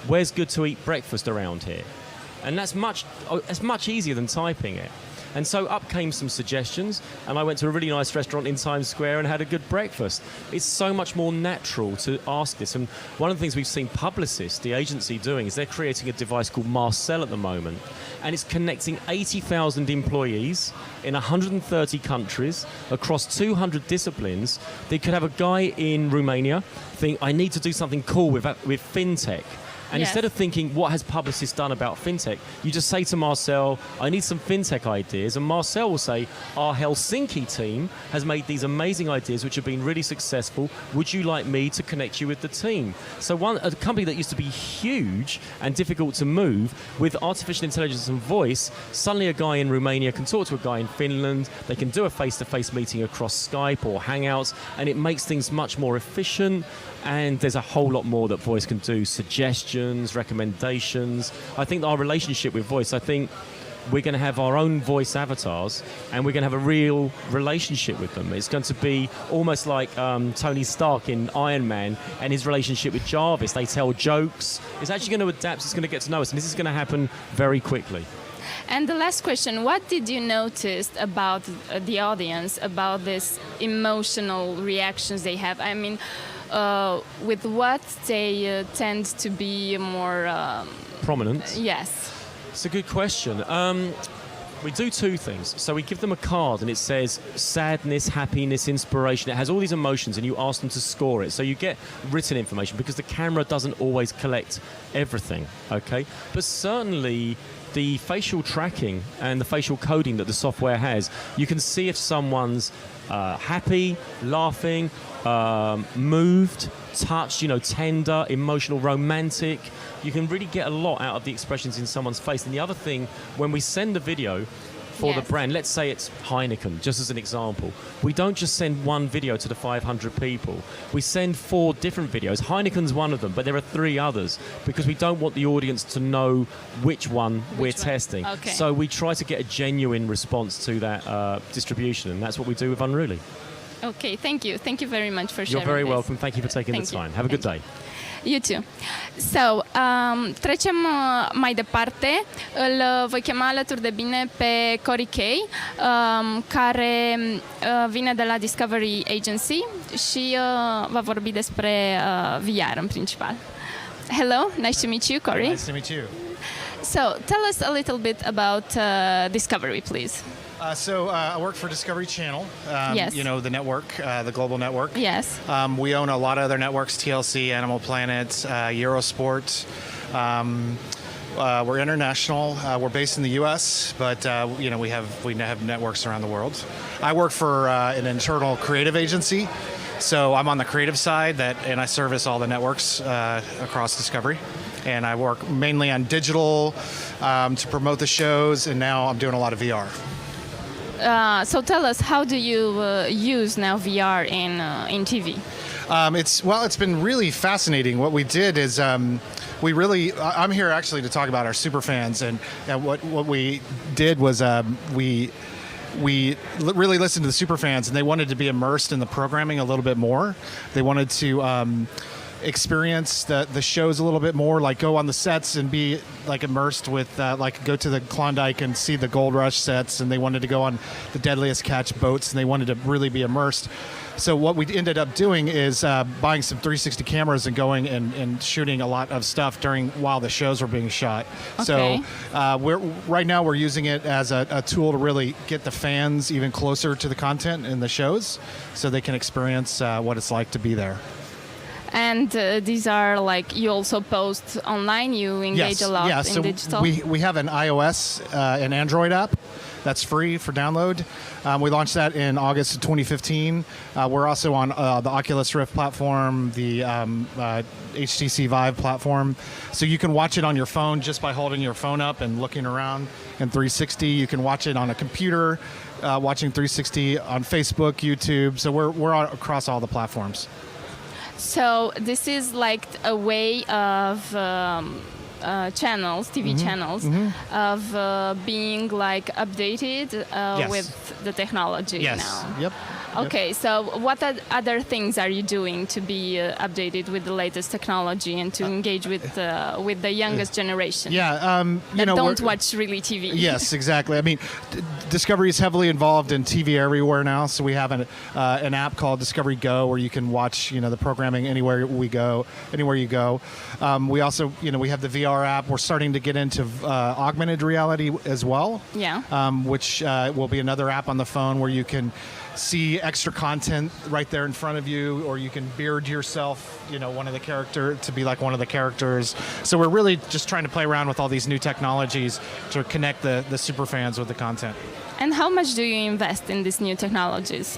Speaker 6: where's good to eat breakfast around here? And that's much easier than typing it. And so up came some suggestions, and I went to a really nice restaurant in Times Square and had a good breakfast. It's so much more natural to ask this. And one of the things we've seen Publicis, the agency, doing is they're creating a device called Marcel at the moment, and it's connecting 80,000 employees in 130 countries across 200 disciplines. They could have a guy in Romania think, I need to do something cool with fintech. And
Speaker 2: Yes.
Speaker 6: instead of thinking, what has Publicis done about fintech? You just say to Marcel, I need some fintech ideas. And Marcel will say, our Helsinki team has made these amazing ideas which have been really successful. Would you like me to connect you with the team? So a company that used to be huge and difficult to move, with artificial intelligence and voice, suddenly a guy in Romania can talk to a guy in Finland. They can do a face-to-face meeting across Skype or Hangouts, and it makes things much more efficient. And there's a whole lot more that voice can do. Suggestions, recommendations. I think our relationship with voice, I think we're going to have our own voice avatars, and we're going to have a real relationship with them. It's going to be almost like Tony Stark in Iron Man and his relationship with Jarvis. They tell jokes. It's actually going to adapt. It's going to get to know us. And this is going to happen very quickly.
Speaker 2: And the last question, what did you notice about the audience, about this emotional reactions they have? I mean, with what they tend to be more...
Speaker 6: Prominent.
Speaker 2: yes.
Speaker 6: It's a good question. We do two things. So we give them a card and it says sadness, happiness, inspiration. It has all these emotions and you ask them to score it. So you get written information because the camera doesn't always collect everything, okay? But certainly the facial tracking and the facial coding that the software has, you can see if someone's happy, laughing, moved, touched, tender, emotional, romantic. You can really get a lot out of the expressions in someone's face. And the other thing, when we send a video for the
Speaker 2: Yes.
Speaker 6: brand, let's say it's Heineken, just as an example, we don't just send one video to the 500 people. We send 4 different videos. Heineken's one of them, but there are 3 others because we don't want the audience to know which one we're
Speaker 2: one?
Speaker 6: testing.
Speaker 2: Okay.
Speaker 6: So we try to get a genuine response to that distribution, and that's what we do with Unruly.
Speaker 2: Okay, thank you. Thank you very much for sharing
Speaker 6: You're very
Speaker 2: this.
Speaker 6: welcome. Thank you for taking
Speaker 2: Thank
Speaker 6: the
Speaker 2: you.
Speaker 6: time. Have a good
Speaker 2: Thank
Speaker 6: day.
Speaker 2: You too. So, trecem mai departe. Îl voi chema alături de bine pe Corey Kay, care vine de la Discovery Agency și va vorbi despre VR în principal. Hello, nice to meet you, Corey.
Speaker 7: Nice to meet you.
Speaker 2: So, tell us a little bit about Discovery, please.
Speaker 7: I work for Discovery Channel.
Speaker 2: Yes.
Speaker 7: You know, the network, the global network.
Speaker 2: Yes.
Speaker 7: We own a lot of other networks: TLC, Animal Planet, Eurosport. We're international. We're based in the U.S., but we have networks around the world. I work for an internal creative agency, so I'm on the creative side and I service all the networks across Discovery. And I work mainly on digital to promote the shows, and now I'm doing a lot of VR.
Speaker 2: So tell us, how do you use now VR in TV?
Speaker 7: It's been really fascinating. What we did is I'm here actually to talk about our super fans, and what we did was we really listened to the super fans, and they wanted to be immersed in the programming a little bit more. They wanted to experience the shows a little bit more, like go on the sets and be like immersed with go to the Klondike and see the Gold Rush sets, and they wanted to go on the Deadliest Catch boats, and they wanted to really be immersed. So what we ended up doing is buying some 360 cameras and going and shooting a lot of stuff while the shows were being shot.
Speaker 2: Okay.
Speaker 7: So we're using it as a tool to really get the fans even closer to the content in the shows, so they can experience what it's like to be there.
Speaker 2: And these are like, you also post online, you engage a lot in
Speaker 7: so
Speaker 2: digital?
Speaker 7: we have an iOS and Android app that's free for download. We launched that in August of 2015. We're also on the Oculus Rift platform, the HTC Vive platform. So you can watch it on your phone just by holding your phone up and looking around in 360. You can watch it on a computer, watching 360 on Facebook, YouTube. So we're across all the platforms.
Speaker 2: So this is like a way of channels, TV channels, of being like updated
Speaker 7: Yes.
Speaker 2: with the technology now.
Speaker 7: Yep.
Speaker 2: Okay, so what other things are you doing to be updated with the latest technology and to engage with the youngest generation?
Speaker 7: Yeah.
Speaker 2: That don't
Speaker 7: we're-
Speaker 2: watch really TV.
Speaker 7: Yes, exactly. I mean, Discovery is heavily involved in TV everywhere now. So we have an app called Discovery Go where you can watch, the programming anywhere you go. We also, we have the VR app. We're starting to get into augmented reality as well.
Speaker 2: Yeah.
Speaker 7: Which will be another app on the phone where you can see extra content right there in front of you, or you can beard yourself, one of the characters. So we're really just trying to play around with all these new technologies to connect the super fans with the content.
Speaker 2: And how much do you invest in these new technologies?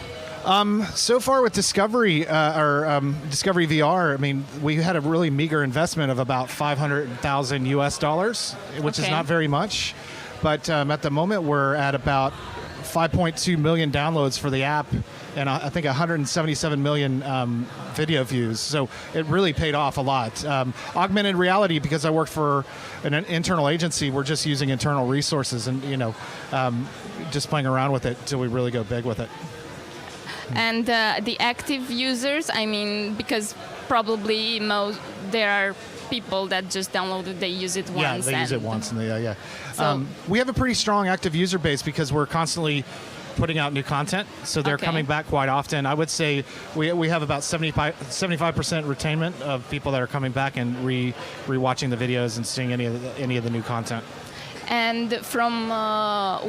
Speaker 7: So far with Discovery Discovery VR, I mean, we had a really meager investment of about $500,000 US, which is
Speaker 2: Okay.
Speaker 7: not very much. But at the moment, we're at about 5.2 million downloads for the app, and I think 177 million video views. So it really paid off a lot. Augmented reality, because I work for an internal agency, we're just using internal resources and just playing around with it until we really go big with it.
Speaker 2: And the active users, I mean, because probably there are people that just download it, they use it once.
Speaker 7: Yeah, they use it once, and yeah.
Speaker 2: So-
Speaker 7: We have a pretty strong active user base because we're constantly putting out new content, so they're
Speaker 2: Okay.
Speaker 7: coming back quite often. I would say we have about 75% retainment of people that are coming back and rewatching the videos and seeing any of the new content.
Speaker 2: And from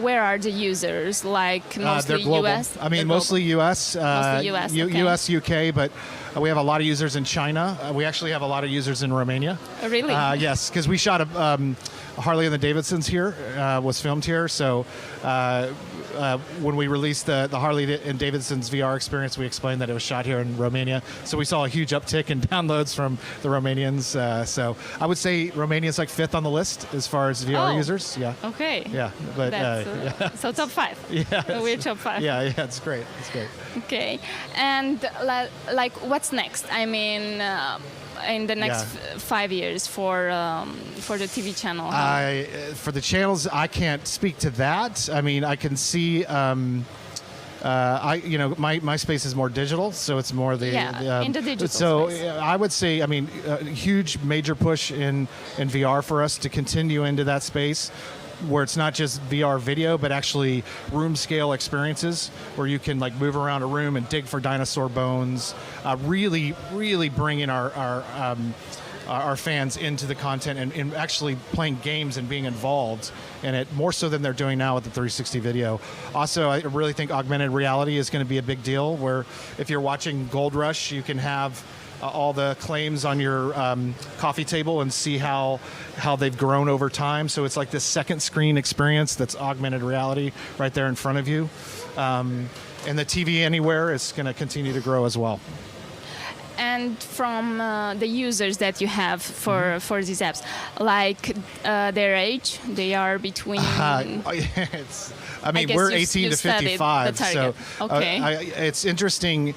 Speaker 2: where are the users? Like mostly
Speaker 7: They're global.
Speaker 2: US?
Speaker 7: I mean,
Speaker 2: They're
Speaker 7: mostly US.
Speaker 2: Mostly US, okay.
Speaker 7: US, UK, but we have a lot of users in China. We actually have a lot of users in Romania.
Speaker 2: global. Really?
Speaker 7: Yes, because we shot a Harley and the Davidsons here, was filmed here. So when we released the Harley and Davidson's VR experience, we explained that it was shot here in Romania. So we saw a huge uptick in downloads from the Romanians. So I would say Romania is like 5th on the list as far as VR
Speaker 2: Oh.
Speaker 7: users. Yeah.
Speaker 2: Okay.
Speaker 7: Yeah. But
Speaker 2: That's, so top 5.
Speaker 7: yeah.
Speaker 2: We're top 5.
Speaker 7: Yeah, it's great. It's great.
Speaker 2: Okay. And like, what's next? I mean, in the next 5 years for the TV channel.
Speaker 7: For the channels, I can't speak to that. I mean, I can see. My space is more digital, so it's more the
Speaker 2: in the digital
Speaker 7: So
Speaker 2: space.
Speaker 7: I would say, I mean, a huge major push in VR for us to continue into that space, where it's not just VR video, but actually room scale experiences where you can like move around a room and dig for dinosaur bones. Really bring in our fans into the content and actually playing games and being involved in it more so than they're doing now with the 360 video. Also, I really think augmented reality is going to be a big deal, where if you're watching Gold Rush, you can have all the claims on your coffee table and see how they've grown over time. So it's like this second screen experience that's augmented reality right there in front of you. And the TV Anywhere is going to continue to grow as well.
Speaker 2: And from the users that you have for these apps, like their age, they are between.
Speaker 7: I mean,
Speaker 2: guess
Speaker 7: we're
Speaker 2: you
Speaker 7: 18 to
Speaker 2: studied the
Speaker 7: 55, so
Speaker 2: target. Okay.
Speaker 7: It's interesting.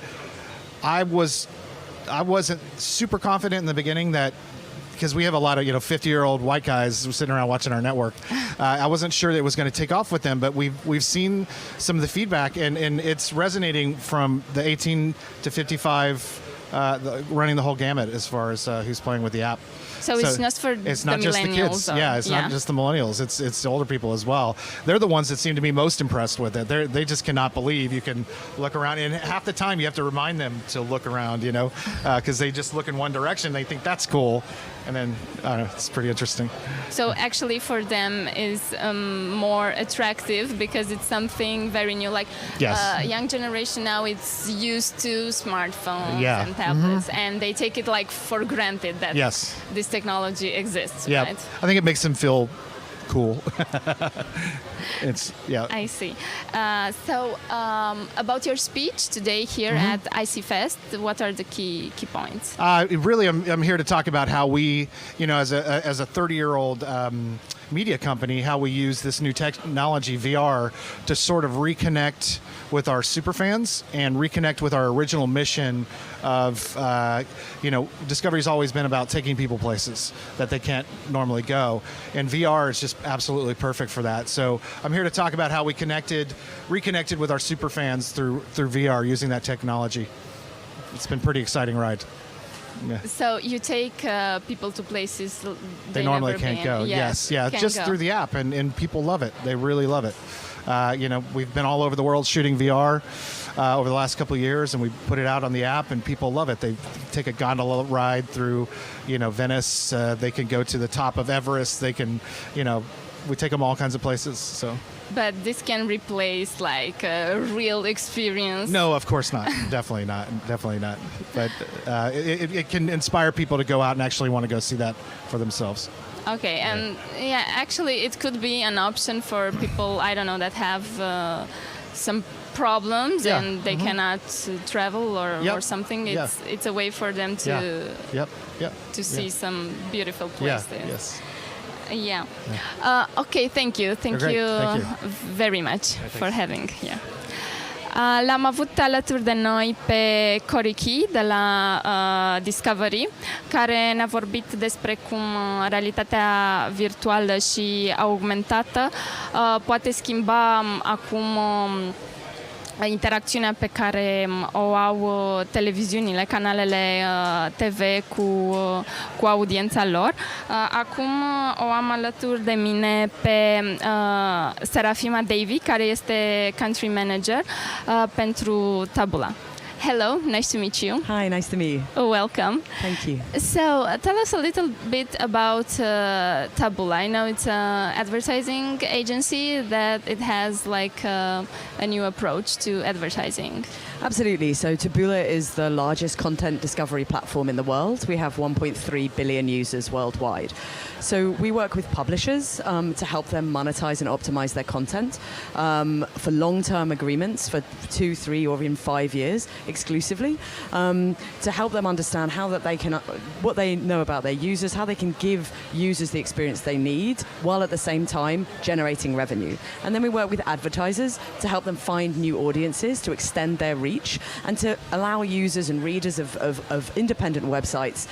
Speaker 7: I wasn't super confident in the beginning that, because we have a lot of 50-year-old white guys sitting around watching our network. I wasn't sure that it was going to take off with them, but we've seen some of the feedback, and it's resonating from the 18 to 55. Running the whole gamut as far as who's playing with the app.
Speaker 2: So it's not for
Speaker 7: it's
Speaker 2: the
Speaker 7: not just the
Speaker 2: millennials.
Speaker 7: kids. Yeah, it's not just the millennials. It's the older people as well. They're the ones that seem to be most impressed with it. They just cannot believe you can look around, and half the time you have to remind them to look around, because they just look in one direction. They think that's cool, And then, I don't know, it's pretty interesting.
Speaker 2: So actually for them is more attractive because it's something very new. Like
Speaker 7: Yes.
Speaker 2: Young generation now it's used to smartphones
Speaker 7: Yeah.
Speaker 2: and tablets and they take it like for granted that
Speaker 7: Yes.
Speaker 2: this technology exists,
Speaker 7: Yeah.
Speaker 2: right?
Speaker 7: I think it makes them feel cool. It's, yeah.
Speaker 2: I see. So about your speech today here at IC Fest, what are the key points?
Speaker 7: Really, I'm here to talk about how we, as a 30-year-old media company, how we use this new technology, VR, to sort of reconnect with our superfans and reconnect with our original mission of, Discovery's always been about taking people places that they can't normally go. And VR is just absolutely perfect for that. So I'm here to talk about how we reconnected with our superfans through VR using that technology. It's been a pretty exciting ride. Yeah.
Speaker 2: So you take people to places
Speaker 7: They normally
Speaker 2: never
Speaker 7: can't
Speaker 2: been.
Speaker 7: go.
Speaker 2: Yes,
Speaker 7: Yes,
Speaker 2: can't
Speaker 7: just
Speaker 2: go.
Speaker 7: through the app, and people love it. They really love it. We've been all over the world shooting VR over the last couple of years, and we put it out on the app, and people love it. They take a gondola ride through, Venice. They can go to the top of Everest. They can, we take them all kinds of places. So.
Speaker 2: But this can replace like a real experience.
Speaker 7: No, of course not. Definitely not. Definitely not. But it can inspire people to go out and actually want to go see that for themselves.
Speaker 2: Okay, and yeah, actually it could be an option for people, I don't know, that have some problems
Speaker 7: Yeah.
Speaker 2: and they cannot travel or
Speaker 7: Yep.
Speaker 2: something.
Speaker 7: Yeah.
Speaker 2: It's a way for them to
Speaker 7: Yep.
Speaker 2: to see some beautiful
Speaker 7: Yeah.
Speaker 2: places.
Speaker 7: Yes.
Speaker 2: Yeah. Ok, thank you. Thank
Speaker 7: You're great.
Speaker 2: you
Speaker 7: Thank you.
Speaker 2: very much for having here. L-am avut alături de noi pe Corey Key de la Discovery, care ne-a vorbit despre cum realitatea virtuală și augmentată poate schimba acum interacțiunea pe care o au televiziunile, canalele TV cu audiența lor. Acum o am alături de mine pe Serafima Davy, care este country manager pentru Taboola. Hello, nice to meet you.
Speaker 8: Hi, nice to meet you.
Speaker 2: Welcome.
Speaker 8: Thank you.
Speaker 2: So, tell us a little bit about Taboola. I know it's an advertising agency that it has like a new approach to advertising.
Speaker 8: Absolutely. So Taboola is the largest content discovery platform in the world. We have 1.3 billion users worldwide. So we work with publishers to help them monetize and optimize their content for long-term agreements for 2, 3, or even 5 years exclusively, to help them understand how that they can, what they know about their users, how they can give users the experience they need, while at the same time generating revenue. And then we work with advertisers to help them find new audiences, to extend their reach, and to allow users and readers of independent websites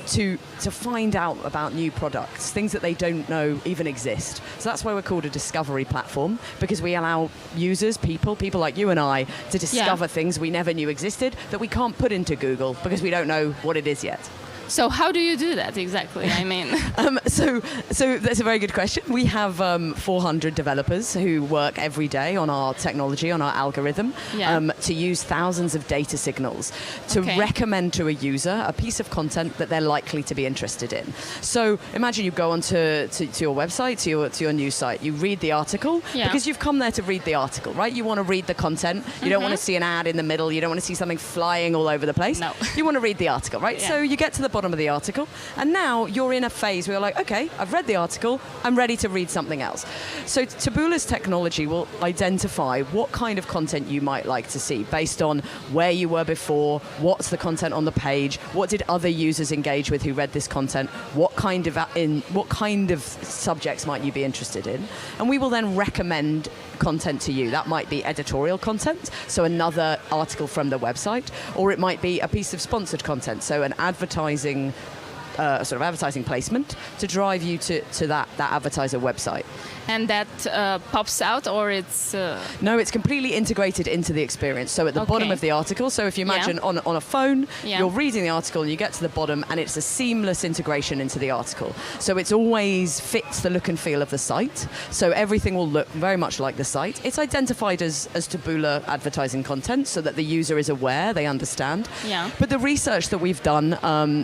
Speaker 8: to find out about new products, things that they don't know even exist. So that's why we're called a discovery platform, because we allow users, people like you and I, to discover things we never knew existed that we can't put into Google because we don't know what it is yet.
Speaker 2: So how do you do that exactly? I mean,
Speaker 8: So that's a very good question. We have 400 developers who work every day on our technology, on our algorithm, to use thousands of data signals to recommend to a user a piece of content that they're likely to be interested in. So imagine you go onto your website, to your news site, you read the article because you've come there to read the article, right? You want to read the content. You don't want to see an ad in the middle. You don't want to see something flying all over the place.
Speaker 2: No.
Speaker 8: You want to read the article, right? So you get to the bottom of the article, and now you're in a phase where you're like, okay, I've read the article, I'm ready to read something else. So Taboola's technology will identify what kind of content you might like to see based on where you were before, what's the content on the page, what did other users engage with who read this content, what kind of subjects might you be interested in, and we will then recommend content to you. That might be editorial content, so another article from the website, or it might be a piece of sponsored content, so an advertising advertising placement to drive you to that advertiser website.
Speaker 2: And that pops out, or it's...
Speaker 8: No, it's completely integrated into the experience. So at the bottom
Speaker 2: Okay.
Speaker 8: of the article, so if you imagine
Speaker 2: Yeah.
Speaker 8: on a phone,
Speaker 2: Yeah.
Speaker 8: you're reading the article and you get to the bottom and it's a seamless integration into the article. So it's always fits the look and feel of the site. So everything will look very much like the site. It's identified as Taboola advertising content so that the user is aware, they understand.
Speaker 2: Yeah.
Speaker 8: But the research that we've done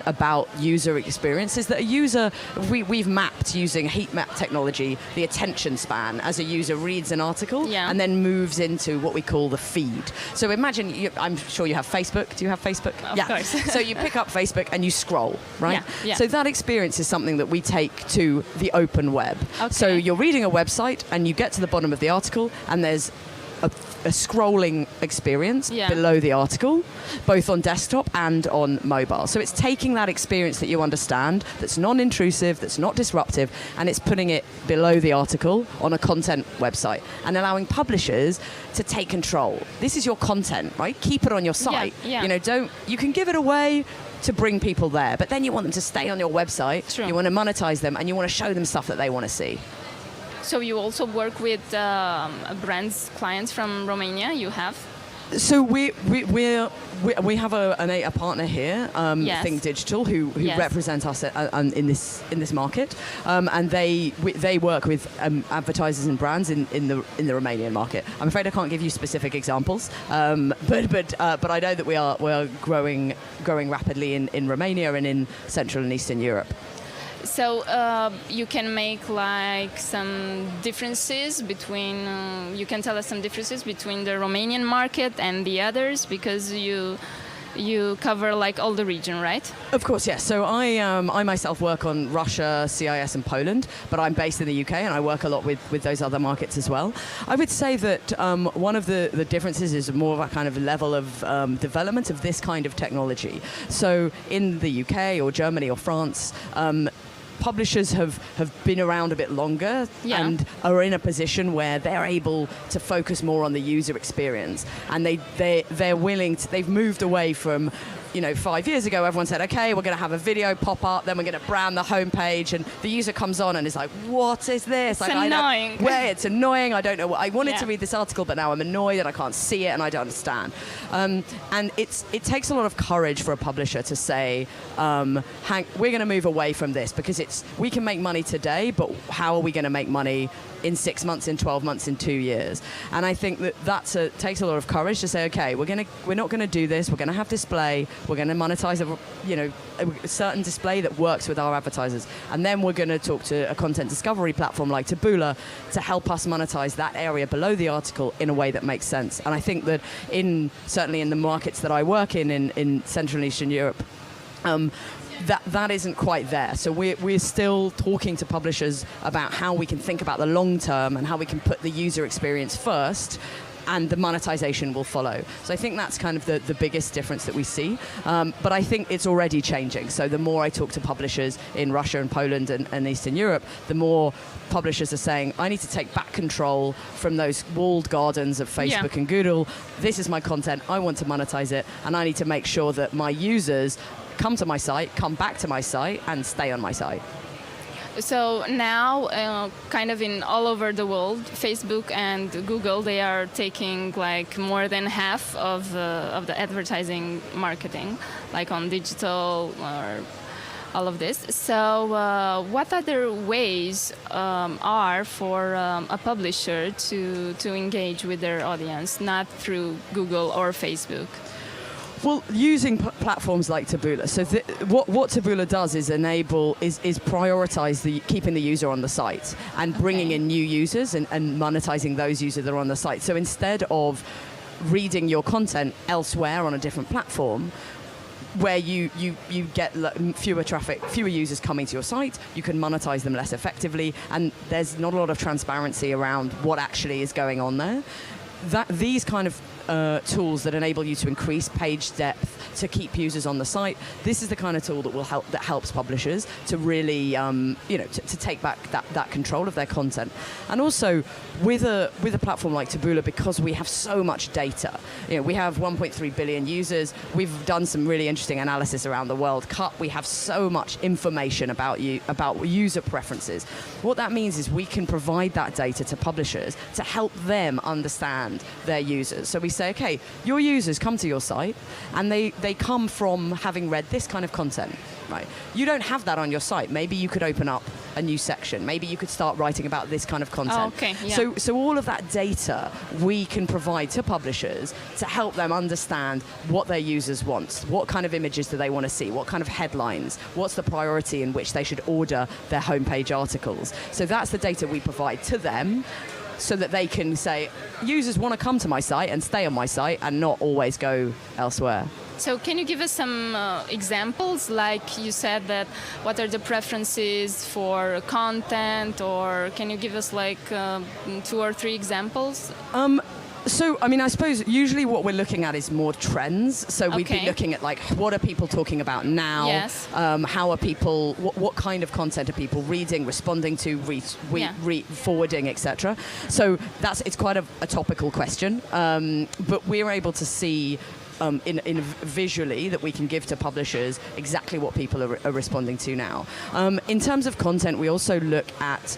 Speaker 8: about user experience is that a user, we've mapped using heat map technology, the attention span as a user reads an article
Speaker 2: Yeah.
Speaker 8: and then moves into what we call the feed. So imagine, I'm sure you have Facebook. Do you have Facebook?
Speaker 2: Of course.
Speaker 8: So you pick up Facebook and you scroll, right?
Speaker 2: Yeah, yeah.
Speaker 8: So that experience is something that we take to the open web.
Speaker 2: Okay.
Speaker 8: So you're reading a website and you get to the bottom of the article and there's a scrolling experience
Speaker 2: Yeah.
Speaker 8: below the article, both on desktop and on mobile. So it's taking that experience that you understand, that's non-intrusive, that's not disruptive, and it's putting it below the article on a content website and allowing publishers to take control. This is your content, right? Keep it on your site.
Speaker 2: yeah.
Speaker 8: You know, you can give it away to bring people there, but then you want them to stay on your website.
Speaker 2: True.
Speaker 8: You want to monetize them and you want to show them stuff that they want to see.
Speaker 2: So you also work with brands, clients from Romania, you have?
Speaker 8: So we have a partner here,
Speaker 2: Yes.
Speaker 8: Think Digital, who
Speaker 2: Yes.
Speaker 8: represent us in this market, and they work with advertisers and brands in the Romanian market. I'm afraid I can't give you specific examples, but I know that we are growing rapidly in Romania and in Central and Eastern Europe.
Speaker 2: So you can make like some differences between, you can tell us some differences between the Romanian market and the others, because you cover like all the region, right?
Speaker 8: Of course, yes. So I myself work on Russia, CIS, and Poland, but I'm based in the UK and I work a lot with those other markets as well. I would say that one of the differences is more of a kind of level of development of this kind of technology. So in the UK or Germany or France, publishers have been around a bit longer
Speaker 2: Yeah.
Speaker 8: and are in a position where they're able to focus more on the user experience, and they're willing to, they've moved away from, you know, 5 years ago everyone said, okay, we're going to have a video pop up, then we're going to brand the homepage, and the user comes on and is like, what is this?
Speaker 2: It's
Speaker 8: like,
Speaker 2: annoying.
Speaker 8: It's annoying, I don't know what, I wanted
Speaker 2: Yeah.
Speaker 8: to read this article but now I'm annoyed and I can't see it and I don't understand. And it takes a lot of courage for a publisher to say, Hank, we're going to move away from this because we can make money today, but how are we going to make money in 6 months, in 12 months, in 2 years? And I think that takes a lot of courage to say, okay, we're not going to do this. We're going to have display. We're going to monetize a certain display that works with our advertisers, and then we're going to talk to a content discovery platform like Taboola to help us monetize that area below the article in a way that makes sense. And I think that certainly in the markets that I work in Central and Eastern Europe, that isn't quite there. So we're still talking to publishers about how we can think about the long term and how we can put the user experience first, and the monetization will follow. So I think that's kind of the biggest difference that we see. But I think it's already changing. So the more I talk to publishers in Russia and Poland and Eastern Europe, the more publishers are saying, I need to take back control from those walled gardens of Facebook
Speaker 2: Yeah.
Speaker 8: and Google. This is my content, I want to monetize it, and I need to make sure that my users come to my site, come back to my site, and stay on my site.
Speaker 2: So now, kind of in all over the world, Facebook and Google, they are taking like more than half of the advertising marketing, like on digital or all of this. So what other ways are for a publisher to engage with their audience, not through Google or Facebook?
Speaker 8: Well, using platforms like Taboola. So what Taboola does is prioritize keeping the user on the site and bringing in new users and monetizing those users that are on the site. So instead of reading your content elsewhere on a different platform, where you get fewer users coming to your site, you can monetize them less effectively, and there's not a lot of transparency around what actually is going on there. These kind of tools that enable you to increase page depth, to keep users on the site. This is the kind of tool that helps publishers to really, to take back that control of their content. And also, with a platform like Taboola, because we have so much data, we have 1.3 billion users. We've done some really interesting analysis around the World Cup. We have so much information about user preferences. What that means is we can provide that data to publishers to help them understand their users. So we say, okay, your users come to your site and they come from having read this kind of content, right? You don't have that on your site. Maybe you could open up a new section. Maybe you could start writing about this kind of content.
Speaker 2: Oh, okay, yeah.
Speaker 8: So all of that data we can provide to publishers to help them understand what their users want. What kind of images do they want to see? What kind of headlines? What's the priority in which they should order their homepage articles? So that's the data we provide to them, so that they can say, users want to come to my site and stay on my site and not always go elsewhere.
Speaker 2: So can you give us some examples? Like you said, that what are the preferences for content, or can you give us like 2 or 3 examples?
Speaker 8: So, I suppose usually what we're looking at is more trends. So we'd be looking at like, what are people talking about now?
Speaker 2: Yes.
Speaker 8: How are people, what kind of content are people reading, responding to, forwarding, etc. So it's quite a topical question. But we're able to see in visually that we can give to publishers exactly what people are responding to now. In terms of content, we also look at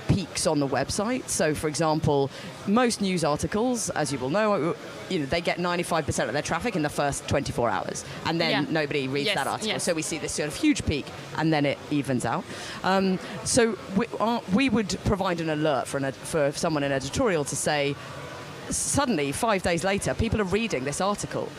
Speaker 8: peaks on the website. So, for example, most news articles, as you will know, they get 95% of their traffic in the first 24 hours, and then nobody reads that article.
Speaker 2: Yes.
Speaker 8: So we see this sort of huge peak, and then it evens out. So we would provide an alert for someone in editorial to say, suddenly 5 days later, people are reading this article.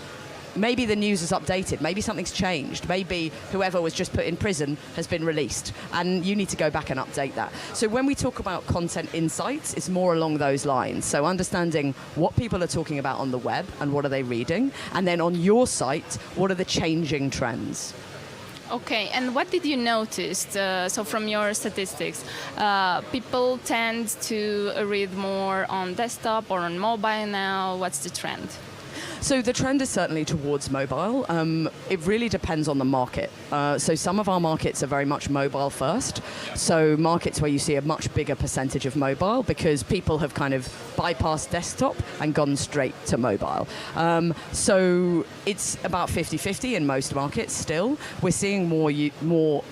Speaker 8: Maybe the news is updated, maybe something's changed, maybe whoever was just put in prison has been released, and you need to go back and update that. So when we talk about content insights, it's more along those lines. So understanding what people are talking about on the web and what are they reading, and then on your site, what are the changing trends?
Speaker 2: Okay, and what did you notice? So from your statistics, people tend to read more on desktop or on mobile now. What's the trend?
Speaker 8: So the trend is certainly towards mobile. It really depends on the market. So some of our markets are very much mobile first. So markets where you see a much bigger percentage of mobile, because people have kind of bypassed desktop and gone straight to mobile. So it's about 50-50 in most markets still. We're seeing more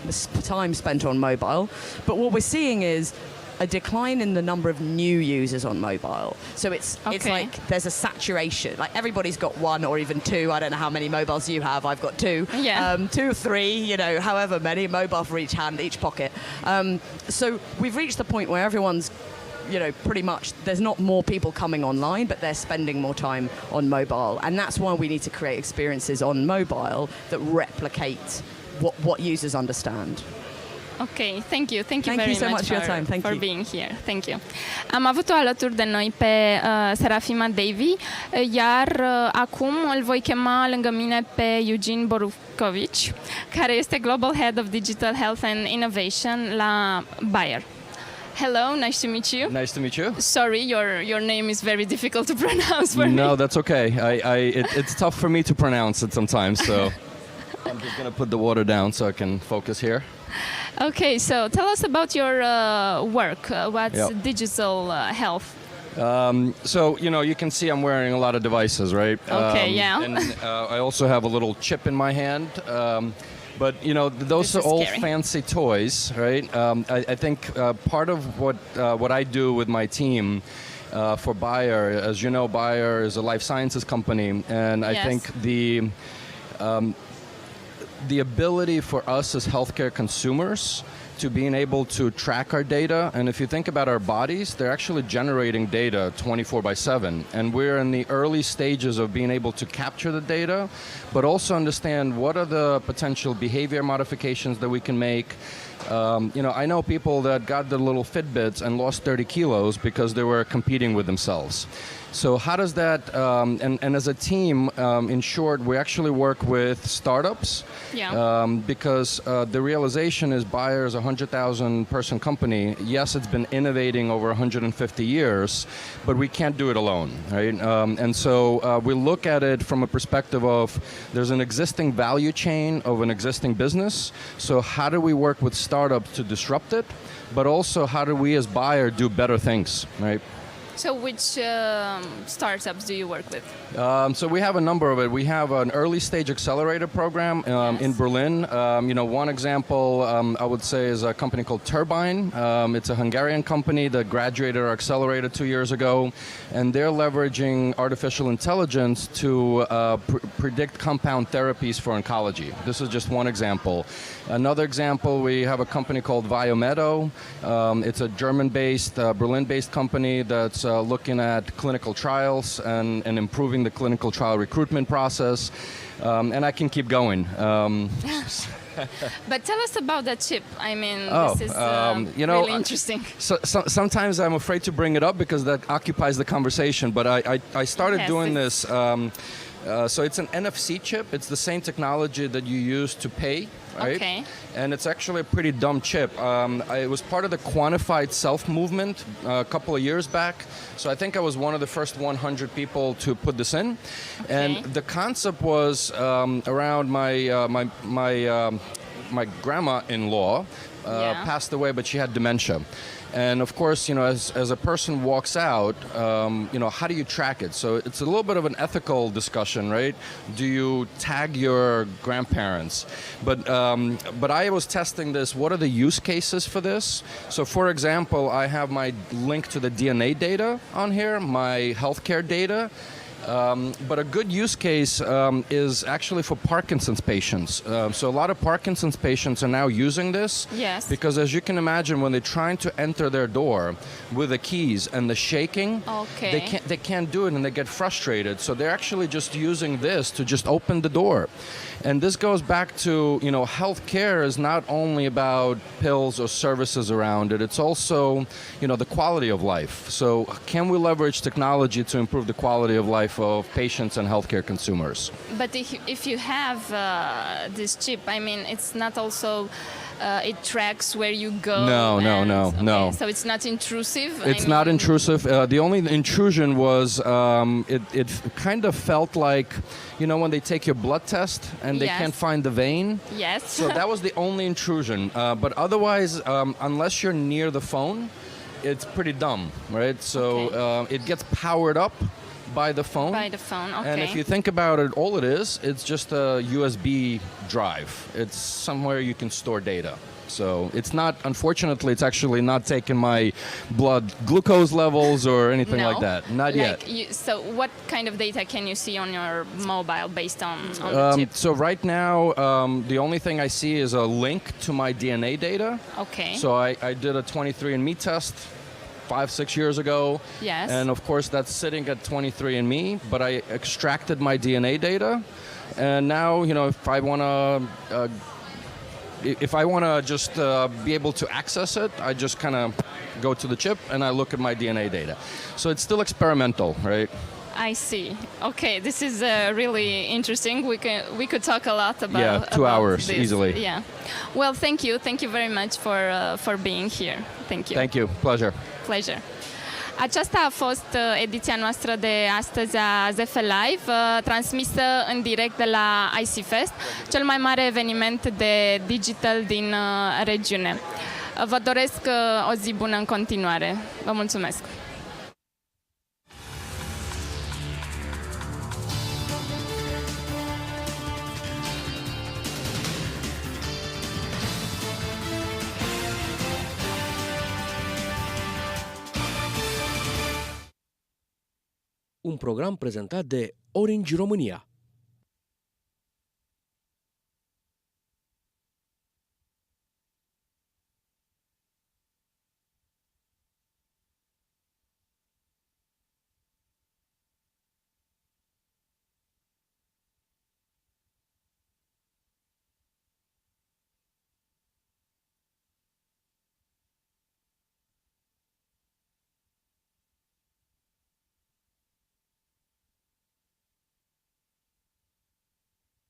Speaker 8: time spent on mobile. But what we're seeing is a decline in the number of new users on mobile. So it's like there's a saturation. Like everybody's got 1 or even 2. I don't know how many mobiles you have. I've got 2.
Speaker 2: Yeah.
Speaker 8: 2 or 3, however many, mobile for each hand, each pocket. So we've reached the point where everyone's, pretty much, there's not more people coming online, but they're spending more time on mobile. And that's why we need to create experiences on mobile that replicate what users understand.
Speaker 2: Ok, thank you very much
Speaker 8: for your time. Thank
Speaker 2: for
Speaker 8: you.
Speaker 2: being here. Thank you. Am avut-o alături de noi pe Serafima Davy, iar acum îl voi chema lângă mine pe Eugene Borukovic, care este Global Head of Digital Health and Innovation la Bayer. Hello, nice to meet you.
Speaker 9: Nice to meet you.
Speaker 2: Sorry, your name is very difficult to pronounce for me.
Speaker 9: No, that's okay. It's tough for me to pronounce it sometimes, so I'm just going to put the water down so I can focus here.
Speaker 2: Okay, so tell us about your work. What's digital health?
Speaker 9: So, you can see I'm wearing a lot of devices, right?
Speaker 2: Okay, yeah.
Speaker 9: And I also have a little chip in my hand. But, those are all
Speaker 2: scary.
Speaker 9: fancy toys, right? I think part of what I do with my team for Bayer, as you know, Bayer is a life sciences company. And I think the ability for us as healthcare consumers to being able to track our data, and if you think about our bodies, they're actually generating data 24/7, and we're in the early stages of being able to capture the data, but also understand what are the potential behavior modifications that we can make, I know people that got their little Fitbits and lost 30 kilos because they were competing with themselves. So how does that, and as a team, in short, we actually work with startups because the realization is Bayer is a 100,000 person company. Yes, it's been innovating over 150 years, but we can't do it alone, right? And so we look at it from a perspective of there's an existing value chain of an existing business. So how do we work with startups to disrupt it? But also how do we as Bayer do better things, right?
Speaker 2: So which startups do you work with?
Speaker 9: So we have a number of it. We have an early stage accelerator program in Berlin. One example I would say is a company called Turbine. It's a Hungarian company that graduated our accelerator 2 years ago, and they're leveraging artificial intelligence to predict compound therapies for oncology. This is just one example. Another example, we have a company called Biomedo. It's a German-based, Berlin-based company that's looking at clinical trials and improving the clinical trial recruitment process. And I can keep going.
Speaker 2: But tell us about that chip. I mean, this is really interesting.
Speaker 9: Sometimes I'm afraid to bring it up because that occupies the conversation, but I started doing this. So it's an NFC chip. It's the same technology that you use to pay, right?
Speaker 2: Okay.
Speaker 9: And it's actually a pretty dumb chip. It was part of the quantified self movement a couple of years back. So I think I was one of the first 100 people to put this in.
Speaker 2: Okay.
Speaker 9: And the concept was around my grandma-in-law passed away, but she had dementia. And of course, as a person walks out, how do you track it? So it's a little bit of an ethical discussion, right? Do you tag your grandparents? But I was testing this. What are the use cases for this? So for example, I have my link to the DNA data on here, my healthcare data. But a good use case is actually for Parkinson's patients. So a lot of Parkinson's patients are now using this.
Speaker 2: Yes.
Speaker 9: Because as you can imagine, when they're trying to enter their door with the keys and the shaking, they can't do it and they get frustrated. So they're actually just using this to just open the door. And this goes back to, healthcare is not only about pills or services around it, it's also, the quality of life. So can we leverage technology to improve the quality of life of patients and healthcare consumers?
Speaker 2: But if you have this chip, I mean, it's not also... it tracks where you go.
Speaker 9: No.
Speaker 2: So it's not intrusive?
Speaker 9: It's not intrusive. The only intrusion was it kind of felt like, when they take your blood test and they can't find the vein.
Speaker 2: Yes.
Speaker 9: So that was the only intrusion. But otherwise, unless you're near the phone, it's pretty dumb, right? So it gets powered up by the phone.
Speaker 2: By the phone, okay.
Speaker 9: And if you think about it, all it is, it's just a USB drive. It's somewhere you can store data. So it's not, unfortunately, it's actually not taking my blood glucose levels or anything like that. Not yet.
Speaker 2: So what kind of data can you see on your mobile based on the chip?
Speaker 9: So right now, the only thing I see is a link to my DNA data.
Speaker 2: Okay.
Speaker 9: So I did a 23andMe test 5-6 years ago.
Speaker 2: Yes.
Speaker 9: And of course that's sitting at 23andMe, but I extracted my DNA data. And now, if I want to just be able to access it, I just kind of go to the chip and I look at my DNA data. So it's still experimental, right?
Speaker 2: I see. Okay, this is really interesting. We could talk a lot about
Speaker 9: 2 hours
Speaker 2: this.
Speaker 9: easily.
Speaker 2: Yeah. Well, thank you very much for being here. Thank you.
Speaker 9: Thank you.
Speaker 2: Pleasure. Aceasta a fost ediția noastră de astăzi a ZF Live, transmisă în direct de la IC Fest, cel mai mare eveniment de digital din regiune. Vă doresc o zi bună în continuare. Vă mulțumesc!
Speaker 1: Un program prezentat de Orange România.